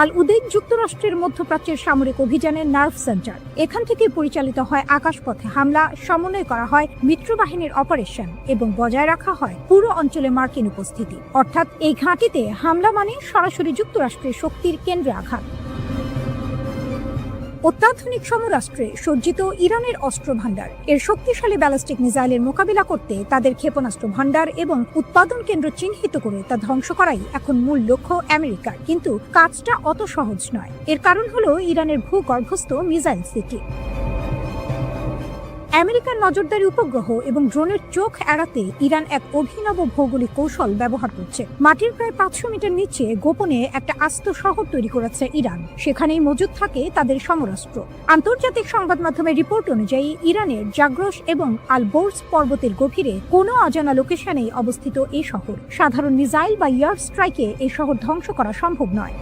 আল উদেইদ যুক্তরাষ্ট্রের মধ্যপ্রাচ্যের সামরিক অভিযানের নার্ভ সেন্টার। এখান থেকে পরিচালিত হয় আকাশপথে হামলা, সমন্বয় করা হয় মিত্রবাহিনীর অপারেশন এবং বজায় রাখা হয় পুরো অঞ্চলে মার্কিন উপস্থিতি। অর্থাৎ এই ঘাঁটিতে হামলা মানে সরাসরি যুক্তরাষ্ট্রের শক্তির কেন্দ্রে আঘাত। অত্যাধুনিক সমরাষ্ট্রে সজ্জিত ইরানের অস্ত্র ভান্ডার এর শক্তিশালী ব্যালিস্টিক মিসাইলের মোকাবিলা করতে তাদের ক্ষেপণাস্ত্র ভান্ডার এবং উৎপাদন কেন্দ্র চিহ্নিত করে তা ধ্বংস করাই এখন মূল লক্ষ্য আমেরিকার। কিন্তু কাজটা অত সহজ নয়। এর কারণ হলো ইরানের ভূগর্ভস্থ মিসাইল সিটি। আমেরিকার নজরদারি উপগ্রহ এবং ড্রোনের চোখ এড়াতে ইরান এক অভিনব ভৌগোলিক কৌশল ব্যবহার করছে। মাটির প্রায় 500 মিটার নিচে গোপনে একটা আস্ত শহর তৈরি করেছে ইরান। সেখানেই মজুদ থাকে তাদের সমরাস্ত্র। আন্তর্জাতিক সংবাদ মাধ্যমের রিপোর্ট অনুযায়ী ইরানের জাগ্রস এবং আলবোর্স পর্বতের গভীরে কোনো অজানা লোকেশনেই অবস্থিত এই শহর। সাধারণ মিসাইল বা এয়ার স্ট্রাইকে এই শহর ধ্বংস করা সম্ভব নয়।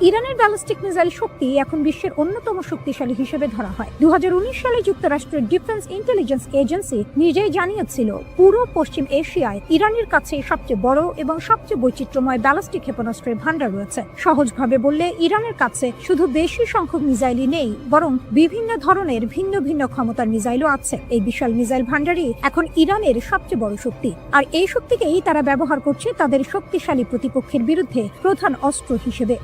ইরানের ব্যালিস্টিক মিসাইল শক্তি এখন বিশ্বের অন্যতম শক্তিশালী হিসেবে ধরা হয়। 2019 সালে যুক্তরাষ্ট্রের ডিফেন্স ইন্টেলিজেন্স এজেন্সি নিজেই জানিয়েছিল, পুরো পশ্চিম এশিয়ায় ইরানের কাছে সবচেয়ে বড় এবং সবচেয়ে বৈচিত্র্যময় ব্যালিস্টিক ক্ষেপণাস্ত্রের ভান্ডার রয়েছে। সহজভাবে বললে ইরানের কাছে শুধু বেশি সংখ্যক মিসাইলই নেই, বরং বিভিন্ন ধরনের ভিন্ন ভিন্ন ক্ষমতার মিসাইলও আছে। এই বিশাল মিসাইল ভান্ডারই এখন ইরানের সবচেয়ে বড় শক্তি, আর এই শক্তিকেই তারা ব্যবহার করছে তাদের শক্তিশালী প্রতিপক্ষের বিরুদ্ধে প্রধান অস্ত্র হিসেবে।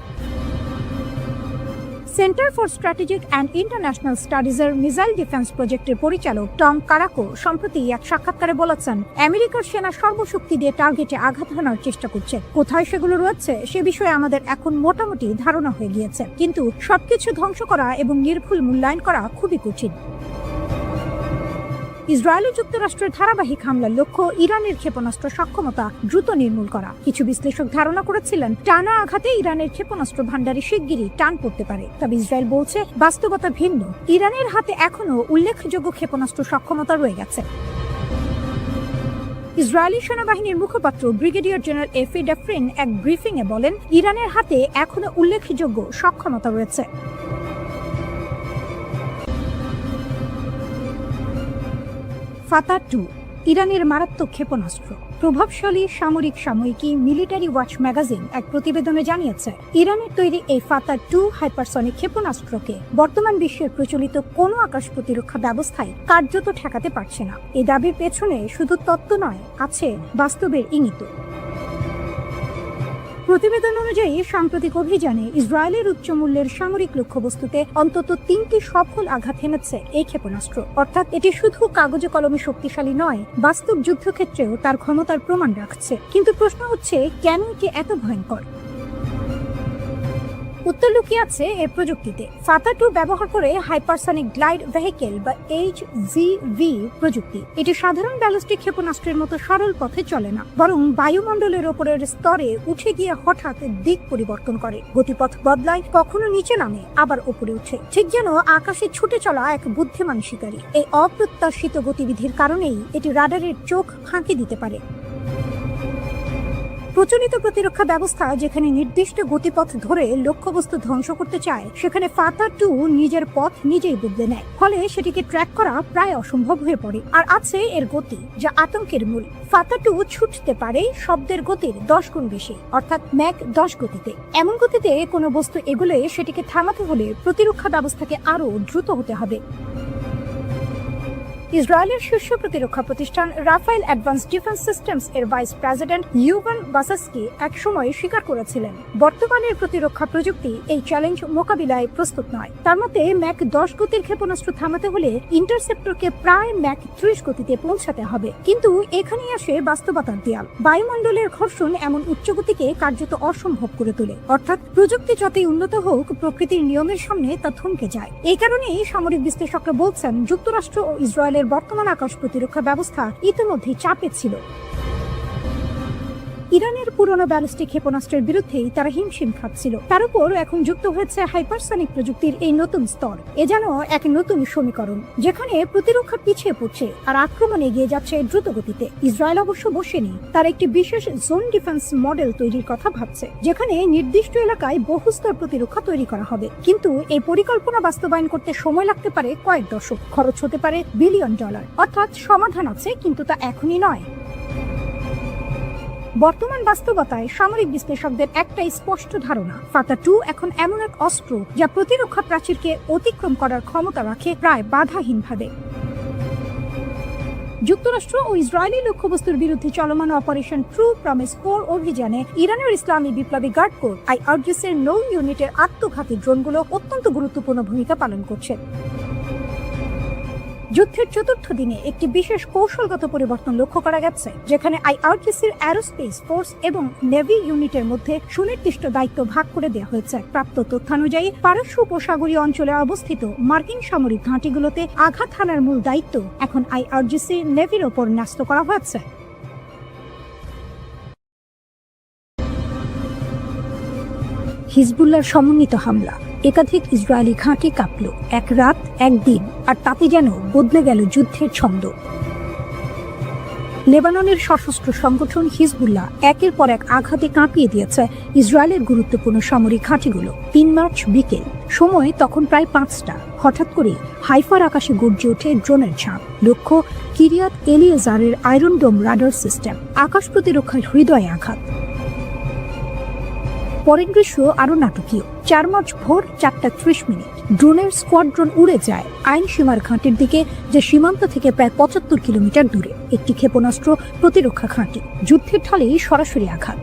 Centre for strategic and international স্টাডিজের মিসাইল ডিফেন্স প্রজেক্টের পরিচালক টম কারাকো সম্প্রতি এক সাক্ষাৎকারে বলেছেন, আমেরিকার সেনা সর্বশক্তি দিয়ে টার্গেটে আঘাত হানার চেষ্টা করছে। কোথায় সেগুলো রয়েছে সে বিষয়ে আমাদের এখন মোটামুটি ধারণা হয়ে গিয়েছে, কিন্তু সবকিছু ধ্বংস করা এবং নির্ভুল মূল্যায়ন করা খুবই কঠিন। ইসরায়েল ও যুক্তরাষ্ট্রের ধারাবাহিক হামলার লক্ষ্য ইরানের ক্ষেপণাস্ত্র সক্ষমতা দ্রুত নির্মূল করা। কিছু বিশ্লেষক ধারণা করেছিলেন টানা আঘাতে ইরানের ক্ষেপণাস্ত্র ভান্ডারে শিগগিরই টান পড়তে পারে। তবে ইসরায়েল বলছে বাস্তবতা ভিন্ন। ইরানের হাতে এখনো উল্লেখযোগ্য ক্ষেপণাস্ত্র সক্ষমতা রয়ে গেছে। ইসরায়েলি সেনাবাহিনীর মুখপাত্র ব্রিগেডিয়ার জেনারেল এফি ডাফরিন এক ব্রিফিংয়ে বলেন, ইরানের হাতে এখনো উল্লেখযোগ্য সক্ষমতা রয়েছে। ফাতা-2 ইরানের মারাত্মক ক্ষেপণাস্ত্র। প্রভাবশালী সামরিক সাময়িকী মিলিটারি ওয়াচ ম্যাগাজিন এক প্রতিবেদনে জানিয়েছে, ইরানের তৈরি এই ফাতা-2 হাইপারসনিক ক্ষেপণাস্ত্রকে বর্তমান বিশ্বের প্রচলিত কোনো আকাশ প্রতিরক্ষা ব্যবস্থায় কার্যত ঠেকাতে পারছে না। এই দাবির পেছনে শুধু তত্ত্ব নয়, আছে বাস্তবের ইঙ্গিত। প্রতিবেদন অনুযায়ী সাম্প্রতিক অভিযানে ইসরায়েলের উচ্চ মূল্যের সামরিক লক্ষ্যবস্তুতে অন্তত 3টি সফল আঘাত হেনেছে এই ক্ষেপণাস্ত্র। অর্থাৎ এটি শুধু কাগজে কলমে শক্তিশালী নয়, বাস্তব যুদ্ধক্ষেত্রেও তার ক্ষমতার প্রমাণ রাখছে। কিন্তু প্রশ্ন হচ্ছে, কেন এটি এত ভয়ঙ্কর? উত্তর লুকিয়ে আছে এর প্রযুক্তিতে। ফাতা-2 ব্যবহার করে হাইপারসনিক গ্লাইড ভেহিকেল বা HGV প্রযুক্তি। এটি সাধারণ ব্যালিস্টিক ক্ষেপণাস্ত্রের মতো সরল পথে চলে না, বরং বায়ুমণ্ডলের ওপরের স্তরে উঠে গিয়ে হঠাৎ দিক পরিবর্তন করে, গতিপথ বদলায়, কখনো নিচে নামে আবার উপরে উঠে, ঠিক যেন আকাশে ছুটে চলা এক বুদ্ধিমান শিকারী। এই অপ্রত্যাশিত গতিবিধির কারণেই এটি রাডারের চোখ ফাঁকি দিতে পারে। প্রচলিত প্রতিরক্ষা ব্যবস্থা যেখানে নির্দিষ্ট গতিপথ ধরে লক্ষ্যবস্তু ধ্বংস করতে চায়, সেখানে ফাতা-2 নিজের পথ নিজেই বদলে নেয়। ফলে সেটিকে ট্র্যাক করা প্রায় অসম্ভব হয়ে পড়ে। আর আছে এর গতি, যা আতঙ্কের মূল। ফাতা-2 ছুটতে পারে শব্দের গতির 10 গুণ বেশি, অর্থাৎ ম্যাক 10 গতিতে। এমন গতিতে কোনো বস্তু এগোলে সেটিকে থামাতে হলে প্রতিরক্ষা ব্যবস্থাকে আরও দ্রুত হতে হবে। ইসরায়েলের শীর্ষ প্রতিরক্ষা প্রতিষ্ঠান রাফায়েল অ্যাডভান্স ডিফেন্স সিস্টেমস এর ভাইস প্রেসিডেন্ট ইউভান বাসাস্কি এক সময় স্বীকার করেছিলেন, বর্তমানের প্রতিরক্ষা প্রযুক্তি এই চ্যালেঞ্জ মোকাবিলায় প্রস্তুত নয়। তার মতে ম্যাক 10 গতির ক্ষেপণাস্ত্র থামাতে হলে ইন্টারসেপ্টরকে প্রায় ম্যাক 30 গতিতে পৌঁছাতে হবে। কিন্তু এখানেই আসে বাস্তবতার দেয়াল। বায়ুমণ্ডলের ঘর্ষণ এমন উচ্চ গতিকে কার্যত অসম্ভব করে তোলে। অর্থাৎ প্রযুক্তি যতই উন্নত হোক, প্রকৃতির নিয়মের সামনে তা থমকে যায়। এই কারণেই সামরিক বিশ্লেষকরা বলছেন, যুক্তরাষ্ট্র ও ইসরায়েলের বর্তমান আকাশ প্রতিরক্ষা ব্যবস্থা ইতিমধ্যে চাপে ছিল। ইরানের পুরনো ব্যালিস্টিক ক্ষেপণাস্ত্রের বিরুদ্ধেই তারা হিমশিম খাচ্ছিল। তার উপর এখন যুক্ত হয়েছে হাইপারসনিক প্রযুক্তির এই নতুন স্তর। এ যেন এক নতুন সমীকরণ, যেখানে প্রতিরক্ষা পিছিয়ে পড়ছে আর আক্রমণ এগিয়ে যাচ্ছে দ্রুত গতিতে। ইসরায়েল অবশ্য বসেনি, তার একটি বিশেষ জোন ডিফেন্স মডেল তৈরির কথা ভাবছে, যেখানে নির্দিষ্ট এলাকায় বহুস্তর প্রতিরক্ষা তৈরি করা হবে। কিন্তু এই পরিকল্পনা বাস্তবায়ন করতে সময় লাগতে পারে কয়েক দশক, খরচ হতে পারে বিলিয়ন ডলার। অর্থাৎ সমাধান আছে, কিন্তু তা এখনই নয়। বর্তমান বাস্তবতায় সামরিক বিশ্লেষকদের একটাই স্পষ্ট ধারণা, ফাতা-2 এখন এমন এক অস্ত্র যা প্রতিরক্ষা প্রাচীরকে অতিক্রম করার ক্ষমতা রাখে প্রায় বাধাহীনভাবে। যুক্তরাষ্ট্র ও ইসরায়েলি লক্ষ্যবস্তুর বিরুদ্ধে চলমান অপারেশন ট্রু প্রমিস 4 অভিযানে ইরানের ইসলামী বিপ্লবী গার্ড কোর আইআরজিসির নৌ ইউনিটের আত্মঘাতী ড্রোনগুলো অত্যন্ত গুরুত্বপূর্ণ ভূমিকা পালন করছে। যুদ্ধের চতুর্থ দিনে একটি বিশেষ কৌশলগত পরিবর্তন লক্ষ্য করা গেছে, যেখানে আইআরজিসির অ্যারোস্পেস ফোর্স এবং নেভি ইউনিটের মধ্যে সুনির্দিষ্ট দায়িত্ব ভাগ করে দেওয়া হয়েছে। প্রাপ্ত তথ্যানুযায়ী পারস্য উপসাগরীয় অঞ্চলে অবস্থিত মার্কিন সামরিক ঘাঁটিগুলোতে আঘাত হানার মূল দায়িত্ব এখন আইআরজিসি নেভির ওপর ন্যস্ত করা হয়েছে। হিজবুল্লাহর সমন্বিত হামলা, একাধিক ইসরায়েলি ঘাঁটি কাঁপল, এক রাত এক দিন, আর তাতে যেন বদলে গেল যুদ্ধের ছন্দ। লেবাননের সশস্ত্র সংগঠন হিজবুল্লাহ একের পর এক আঘাতে কাঁপিয়ে দিয়েছে ইসরায়েলের গুরুত্বপূর্ণ সামরিক ঘাঁটিগুলো। ৩ মার্চ বিকেল, সময় তখন প্রায় ৫টা, হঠাৎ করে হাইফার আকাশে গর্জে ওঠে ড্রোনের ঝাঁপ। লক্ষ্য কিরিয়াত এলিয়েজারের আয়রন ডোম রাডার সিস্টেম। আকাশ প্রতিরক্ষার হৃদয়ে আঘাত। পরের দৃশ্য আরো নাটকীয়। ৪ মার্চ ভোর ৪:৩০, ড্রোনের স্কোয়াড্রন উড়ে যায় আইন সীমার ঘাঁটির দিকে, যে সীমান্ত থেকে প্রায় ৭৫ কিলোমিটার দূরে। একটি ক্ষেপণাস্ত্র প্রতিরক্ষা ঘাঁটি। যুদ্ধের ঢালেই সরাসরি আঘাত।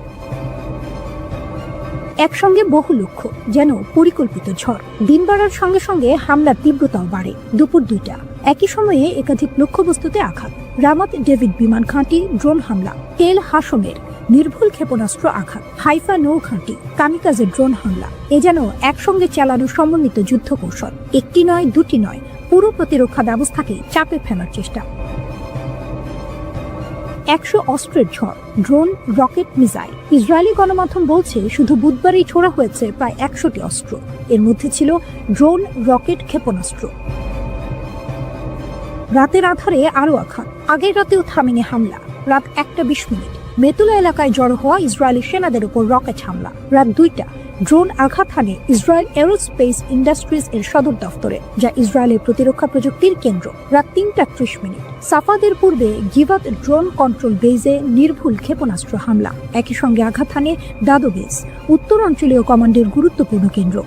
একসঙ্গে বহু লক্ষ্য, যেন পরিকল্পিত ঝড়। দিন বাড়ার সঙ্গে সঙ্গে হামলার তীব্রতাও বাড়ে। দুপুর ২টা, একই সময়ে একাধিক লক্ষ্যবস্তুতে আঘাত। রামাত ডেভিড বিমান ঘাঁটি ড্রোন হামলা। তেল হাসমের নির্ভুল ক্ষেপণাস্ত্র আঘাত। হাইফা নৌ ঘাঁটি কামিকাজে ড্রোন হামলা। এ যেন একসঙ্গে চালানো সমন্বিত যুদ্ধ কৌশল। একটি নয়, দুটি নয়, পুরো প্রতিরক্ষা ব্যবস্থাকে চাপে ফেলার চেষ্টা। ১০০ অস্ত্রের ঝড়, ড্রোন, রকেট, মিসাইল। ইসরায়েলি গণমাধ্যম বলছে শুধু বুধবারই ছোড়া হয়েছে প্রায় ১০০টি অস্ত্র। এর মধ্যে ছিল ড্রোন, রকেট, ক্ষেপণাস্ত্র। রাতের আধারে আরও আঘাত। আগের রাতেও থামেনি হামলা। রাত ১:২০, মেতুলা এলাকায় জড়ো হওয়া ইসরায়েলি সেনাদের উপর রকেট হামলা। রাত ২টা, ড্রোন আঘাত হানে ইসরায়েল এরোস্পেস ইন্ডাস্ট্রিজ এর সদর দফতরে, যা ইসরায়েলের প্রতিরক্ষা প্রযুক্তির কেন্দ্র। রাত ৩:৩০, সাফাদের পূর্বে গিভাত ড্রোন কন্ট্রোল বেজে নির্ভুল ক্ষেপণাস্ত্র হামলা। একই সঙ্গে আঘাত হানে দাদো বেস, উত্তর অঞ্চলীয় কমান্ডের গুরুত্বপূর্ণ কেন্দ্র।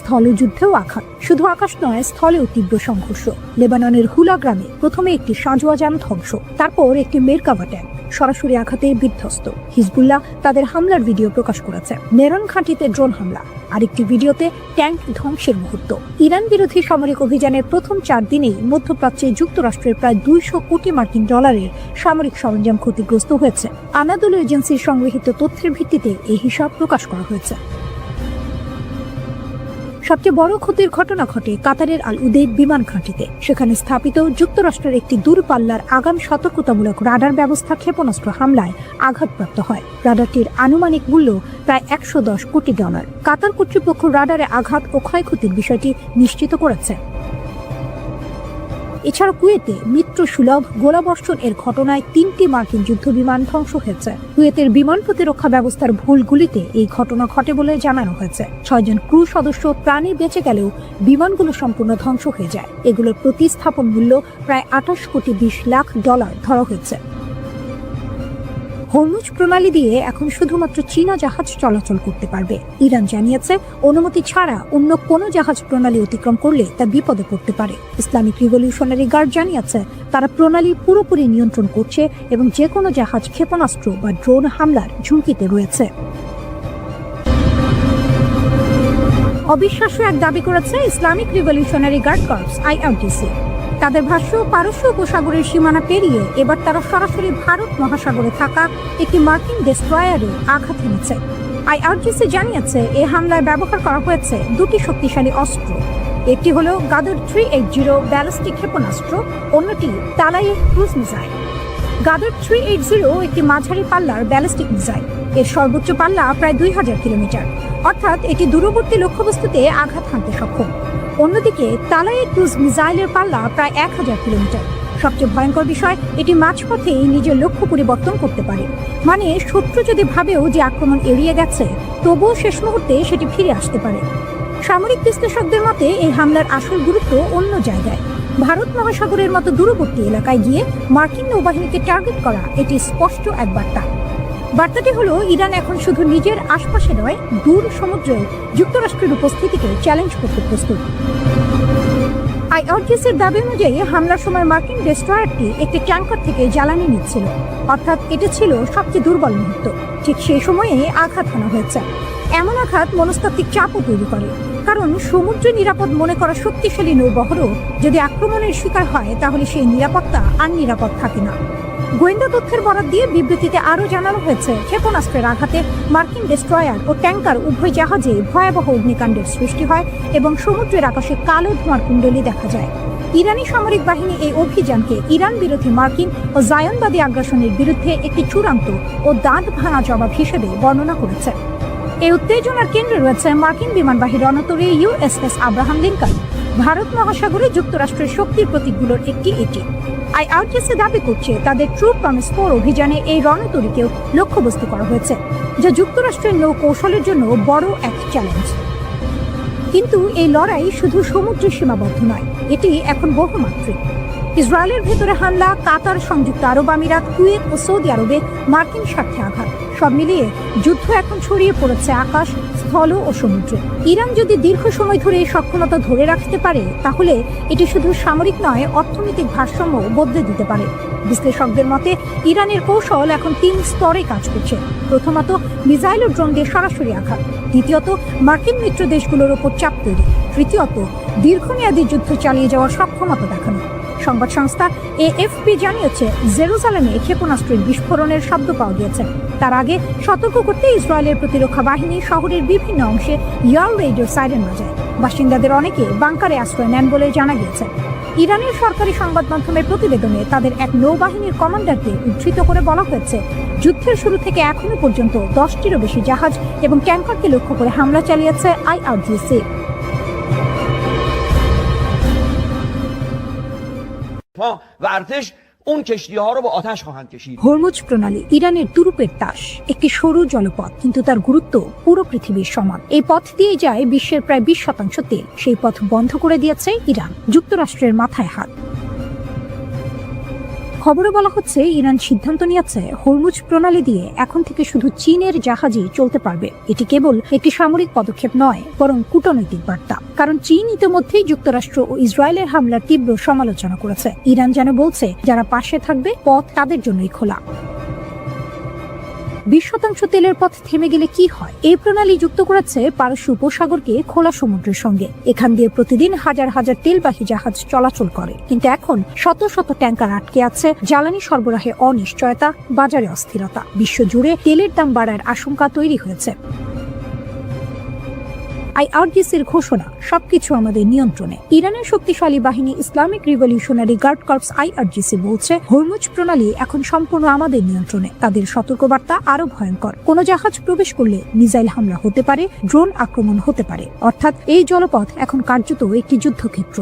স্থলযুদ্ধেও আঘাত। শুধু আকাশ নয়, স্থলেও তীব্র সংঘর্ষ। লেবাননের হুলা গ্রামে প্রথমে একটি সাঁজোয়া যান ধ্বংস, তারপর একটি মেরকাভা ট্যাঙ্ক সরাসরি আঘাতে বিধ্বস্ত। হিজবুল্লাহ তাদের হামলার ভিডিও প্রকাশ করেছে। নেরন ঘাঁটিতে ড্রোন হামলা, আরেকটি ভিডিওতে ট্যাঙ্ক ধ্বংসের মুহূর্ত। ইরান বিরোধী সামরিক অভিযানের প্রথম ৪ দিনেই মধ্যপ্রাচ্যে যুক্তরাষ্ট্রের প্রায় ২০০ কোটি মার্কিন ডলারের সামরিক সরঞ্জাম ক্ষতিগ্রস্ত হয়েছে। আনাদোলু এজেন্সির সংগৃহীত তথ্যের ভিত্তিতে এই হিসাব প্রকাশ করা হয়েছে। সবচেয়ে বড় ক্ষতির ঘটনা ঘটে কাতারের আল উদেইদ বিমান ঘাঁটিতে। সেখানে স্থাপিত যুক্তরাষ্ট্রের একটি দূরপাল্লার আগাম সতর্কতামূলক রাডার ব্যবস্থা ক্ষেপণাস্ত্র হামলায় আঘাতপ্রাপ্ত হয়। রাডারটির আনুমানিক মূল্য প্রায় ১১০ কোটি ডলার। কাতার কর্তৃপক্ষ রাডারে আঘাত ও ক্ষয়ক্ষতির বিষয়টি নিশ্চিত করেছে। এছাড়া কুয়েতে মিত্র সুলভ গোলাবর্ষণ এর ঘটনায় ৩টি মার্কিন যুদ্ধ বিমান ধ্বংস হয়েছে। কুয়েতের বিমান প্রতিরক্ষা ব্যবস্থার ভুল গুলিতে এই ঘটনা ঘটে বলে জানানো হয়েছে। ৬ জন ক্রু সদস্য প্রাণে বেঁচে গেলেও বিমানগুলো সম্পূর্ণ ধ্বংস হয়ে যায়। এগুলোর প্রতিস্থাপন মূল্য প্রায় ২৮ কোটি ২০ লাখ ডলার ধরা হয়েছে। হরমুজ প্রণালী দিয়ে এখন শুধুমাত্র চীনা জাহাজ চলাচল করতে পারবে। ইরান জানিয়েছে অনুমতি ছাড়া অন্য কোনো জাহাজ প্রণালী অতিক্রম করলে তা বিপদে পড়তে পারে। ইসলামিক রিভলিউশনারি গার্ড জানিয়েছে তারা প্রণালী পুরোপুরি নিয়ন্ত্রণ করছে এবং যে কোনো জাহাজ ক্ষেপণাস্ত্র বা ড্রোন হামলার ঝুঁকিতে রয়েছে। অবিশ্বাস্য এক দাবি করেছে Islamic revolutionary guard corps IRGC. তাদের ভাষ্য, পারস্য উপসাগরের সীমানা পেরিয়ে এবার তারা সরাসরি ভারত মহাসাগরে থাকা একটি মার্কিন ডেস্ট্রয়ারে আঘাত এনেছে। আইআরজিসি জানিয়েছে এই হামলায় ব্যবহার করা হয়েছে 2টি শক্তিশালী অস্ত্র। একটি হল গাদার 380 ব্যালিস্টিক ক্ষেপণাস্ত্র, অন্যটি তালাইয়ের ক্রুজ মিসাইল। গাদার 380 একটি মাঝারি পাল্লার ব্যালিস্টিক মিসাইল। এর সর্বোচ্চ পাল্লা প্রায় ২০০০ কিলোমিটার, অর্থাৎ এটি দূরবর্তী লক্ষ্যবস্তুতে আঘাত হানতে সক্ষম। অন্যদিকে তালাইয়ের ক্রুজ মিসাইলের পাল্লা প্রায় ১০০০ কিলোমিটার। সবচেয়ে ভয়ঙ্কর বিষয়, এটি মাঝপথেই নিজের লক্ষ্য পরিবর্তন করতে পারে। মানে শত্রু যদি ভাবেও যে আক্রমণ এড়িয়ে গেছে, তবুও শেষ মুহূর্তে সেটি ফিরে আসতে পারে। সামরিক বিশ্লেষকদের মতে এই হামলার আসল গুরুত্ব অন্য জায়গায়। ভারত মহাসাগরের মতো দূরবর্তী এলাকায় গিয়ে মার্কিন নৌবাহিনীকে টার্গেট করা এটি স্পষ্ট এক বার্তা। বার্তাটি হলো ইরান এখন শুধু নিজের আশপাশে নয়, দূর সমুদ্রে যুক্তরাষ্ট্রের উপস্থিতিকে চ্যালেঞ্জ করতে প্রস্তুত। আইআরজিসির দাবি অনুযায়ী হামলার সময় মার্কিন ডেস্ট্রয়ারটি একটি ট্যাঙ্কার থেকে জ্বালানি নিচ্ছিল, অর্থাৎ এটা ছিল সবচেয়ে দুর্বল মুহূর্ত। ঠিক সেই সময়ে আঘাত হানা হয়েছে। এমন আঘাত মনস্তাত্ত্বিক চাপও তৈরি করে, কারণ সমুদ্রে নিরাপদ মনে করা শক্তিশালী নৌবহরও যদি আক্রমণের শিকার হয় তাহলে সেই নিরাপত্তা আর নিরাপদ থাকে না। গোয়েন্দা তথ্যের বরাত দিয়ে বিবৃতিতে আরও জানানো হয়েছে, ক্ষেপণাস্ত্রের আঘাতে মার্কিন ডেস্ট্রয়ার ও ট্যাঙ্কার উভয় জাহাজে ভয়াবহ অগ্নিকাণ্ডের সৃষ্টি হয় এবং সমুদ্রের আকাশে কালো ধোঁয়ার কুণ্ডলী দেখা যায়। ইরানি সামরিক বাহিনী এই অভিযানকে ইরান বিরোধী মার্কিন ও জায়নবাদী আগ্রাসনের বিরুদ্ধে একটি চূড়ান্ত ও দাঁত ভাঙা জবাব হিসেবে বর্ণনা করেছে। এই উত্তেজনার কেন্দ্রে রয়েছে মার্কিন বিমানবাহী রণতরী ইউএসএস আব্রাহাম লিঙ্কন। ভারত মহাসাগরে যুক্তরাষ্ট্রের শক্তির প্রতীকগুলোর একটি এটি। আইআরজিসি দাবি করছে তাদের ট্রু প্রমিস 4 অভিযানে এই রণতরীকেও লক্ষ্যবস্তু করা হয়েছে, যা যুক্তরাষ্ট্রের নৌ কৌশলের জন্য বড় এক চ্যালেঞ্জ। কিন্তু এই লড়াই শুধু সমুদ্রে সীমাবদ্ধ নয়, এটি এখন বহুমাত্রিক। ইসরায়েলের ভেতরে হামলা, কাতার, সংযুক্ত আরব আমিরাত, কুয়েত ও সৌদি আরবে মার্কিন স্বার্থে আঘাত, সব মিলিয়ে যুদ্ধ এখন ছড়িয়ে পড়েছে আকাশ, স্থল ও সমুদ্রে। ইরান যদি দীর্ঘ সময় ধরে এই সক্ষমতা ধরে রাখতে পারে তাহলে এটি শুধু সামরিক নয়, অর্থনৈতিক ভারসাম্য বদলে দিতে পারে। বিশ্লেষকদের মতে ইরানের কৌশল এখন 3 স্তরে কাজ করছে। প্রথমত, মিসাইল ও ড্রোন দিয়ে সরাসরি আঘাত। দ্বিতীয়ত, মার্কিন মিত্র দেশগুলোর ওপর চাপ তৈরি। তৃতীয়ত, দীর্ঘমেয়াদী যুদ্ধ চালিয়ে যাওয়ার সক্ষমতা দেখানো। সংবাদ সংস্থা এএফপি জানিয়েছে, জেরুজালেমে ক্ষেপণাস্ত্রের বিস্ফোরণের শব্দ পাওয়া গিয়েছে। তার আগে সতর্ক করতে ইসরায়েলের প্রতিরক্ষা বাহিনী শহরের বিভিন্ন অংশে ইয়ার রেডিও সাইরেন বাজায়। বাসিন্দাদের অনেকে বাংকারে আশ্রয় নেন বলে জানা গিয়েছে। ইরানের সরকারি সংবাদ মাধ্যমের প্রতিবেদনে তাদের এক নৌবাহিনীর কমান্ডারকে উদ্ধৃত করে বলা হয়েছে, যুদ্ধের শুরু থেকে এখনো পর্যন্ত 10টিরও বেশি জাহাজ এবং ট্যাঙ্কারকে লক্ষ্য করে হামলা চালিয়েছে আইআরজিসি। و ارتش اون کشتی ها رو با آتش خواهند کشید. হরমুজ প্রণালী ইরানের তুরুপের তাস, একটি সরু জলপথ, কিন্তু তার গুরুত্ব পুরো পৃথিবীর সমান। এই পথ দিয়ে যায় বিশ্বের প্রায় 20% তেল। সেই পথ বন্ধ করে দিয়েছে ইরান, যুক্তরাষ্ট্রের মাথায় হাত। খবরে বলা হচ্ছে, ইরান সিদ্ধান্ত নিয়েছে হরমুজ প্রণালী দিয়ে এখন থেকে শুধু চীনের জাহাজই চলতে পারবে। এটি কেবল একটি সামরিক পদক্ষেপ নয়, বরং কূটনৈতিক বার্তা। কারণ চীন ইতিমধ্যেই যুক্তরাষ্ট্র ও ইসরায়েলের হামলার তীব্র সমালোচনা করেছে। ইরান যেন বলছে, যারা পাশে থাকবে পথ তাদের জন্যই খোলা। 20% তেলের পথ থেমে গেলে কি হয়? এই প্রণালী যুক্ত করেছে পারস্য উপসাগরকে খোলা সমুদ্রের সঙ্গে। এখান দিয়ে প্রতিদিন হাজার হাজার তেলবাহী জাহাজ চলাচল করে। কিন্তু এখন শত শত ট্যাঙ্কার আটকে আছে, জ্বালানি সরবরাহে অনিশ্চয়তা, বাজারে অস্থিরতা। বিশ্বজুড়ে তেলের দাম বাড়ার আশঙ্কা তৈরি হয়েছে। আইআরজিসির ঘোষণা, সবকিছু আমাদের নিয়ন্ত্রণে। ইরানের শক্তিশালী বাহিনী Islamic revolutionary guard corps IRGC বলছে, হরমুজ প্রণালী এখন সম্পূর্ণ আমাদের নিয়ন্ত্রণে। তাদের সতর্কবার্তা আরো ভয়ঙ্কর। কোন জাহাজ প্রবেশ করলে মিসাইল হামলা হতে পারে, ড্রোন আক্রমণ হতে পারে। অর্থাৎ এই জলপথ এখন কার্যত একটি যুদ্ধক্ষেত্র।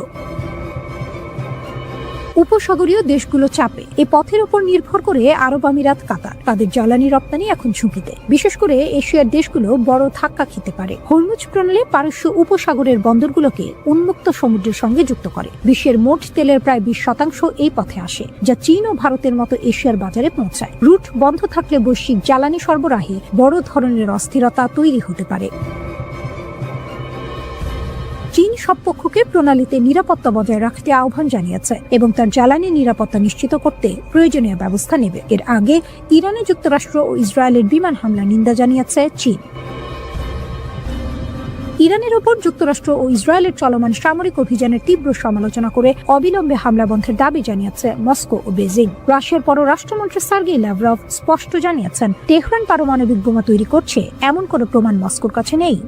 উপসাগরীয় দেশগুলো চাপে। এই পথের উপর নির্ভর করে আরব আমিরাত, কাতার। তাদের জ্বালানি রপ্তানি এখন ঝুঁকিতে। বিশেষ করে এশিয়ার দেশগুলো বড় ধাক্কা খেতে পারে। হরমুজ প্রণালী পারস্য উপসাগরের বন্দরগুলোকে উন্মুক্ত সমুদ্রের সঙ্গে যুক্ত করে। বিশ্বের মোট তেলের প্রায় 20% এই পথে আসে, যা চীন ও ভারতের মতো এশিয়ার বাজারে পৌঁছায়। রুট বন্ধ থাকলে বৈশ্বিক জ্বালানি সরবরাহে বড় ধরনের অস্থিরতা তৈরি হতে পারে। চীন সব পক্ষকে প্রণালীতে নিরাপত্তা বজায় রাখতে আহ্বান জানিয়েছে এবং তার জ্বালানি নিরাপত্তা নিশ্চিত করতে প্রয়োজনীয় ব্যবস্থা নেবে। এর আগে ইরানে যুক্তরাষ্ট্র ও ইসরায়েলের বিমান হামলা নিন্দা জানিয়েছে চীন। ইরানের ওপর যুক্তরাষ্ট্র ও ইসরায়েলের চলমান সামরিক অভিযানের তীব্র সমালোচনা করে অবিলম্বে হামলা বন্ধের দাবি জানিয়েছে মস্কো ও বেজিং। রাশিয়ার পররাষ্ট্রমন্ত্রী সার্গেই ল্যাভরভ স্পষ্ট জানিয়েছেন, তেহরান পারমাণবিক বোমা তৈরি করছে এমন কোনো প্রমাণ মস্কোর কাছে নেই।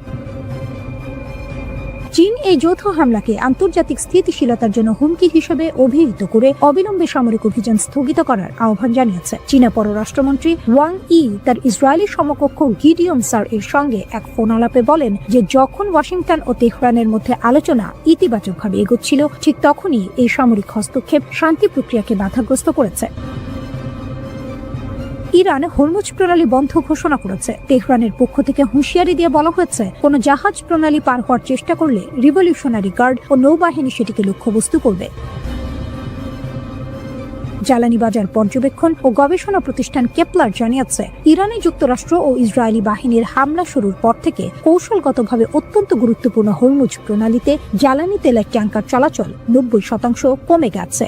চীন এই যৌথ হামলাকে আন্তর্জাতিক স্থিতিশীলতার জন্য হুমকি হিসেবে অভিহিত করে অবিলম্বে সামরিক অভিযান স্থগিত করার আহ্বান জানিয়েছে। চীনা পররাষ্ট্রমন্ত্রী ওয়াং ই তার ইসরায়েলি সমকক্ষ গিডিয়ন সার এর সঙ্গে এক ফোন আলাপে বলেন যে যখন ওয়াশিংটন ও তেহরানের মধ্যে আলোচনা ইতিবাচকভাবে এগোচ্ছিল, ঠিক তখনই এই সামরিক হস্তক্ষেপ শান্তি প্রক্রিয়াকে বাধাগ্রস্ত করেছে। ইরান হরমুজ প্রণালী বন্ধ ঘোষণা করেছে। তেহরানের পক্ষ থেকে হুঁশিয়ারি দিয়ে বলা হয়েছে, কোন জাহাজ প্রণালী পার হওয়ার চেষ্টা করলে রিভলিউশনারি গার্ড ও নৌবাহিনী সেটিকে লক্ষ্যবস্তু করবে। জ্বালানি বাজার পর্যবেক্ষণ ও গবেষণা প্রতিষ্ঠান কেপলার জানিয়েছে, ইরানে যুক্তরাষ্ট্র ও ইসরায়েলি বাহিনীর হামলা শুরুর পর থেকে কৌশলগতভাবে অত্যন্ত গুরুত্বপূর্ণ হরমুজ প্রণালীতে জ্বালানি তেলের ট্যাঙ্কার চলাচল 90% কমে গেছে।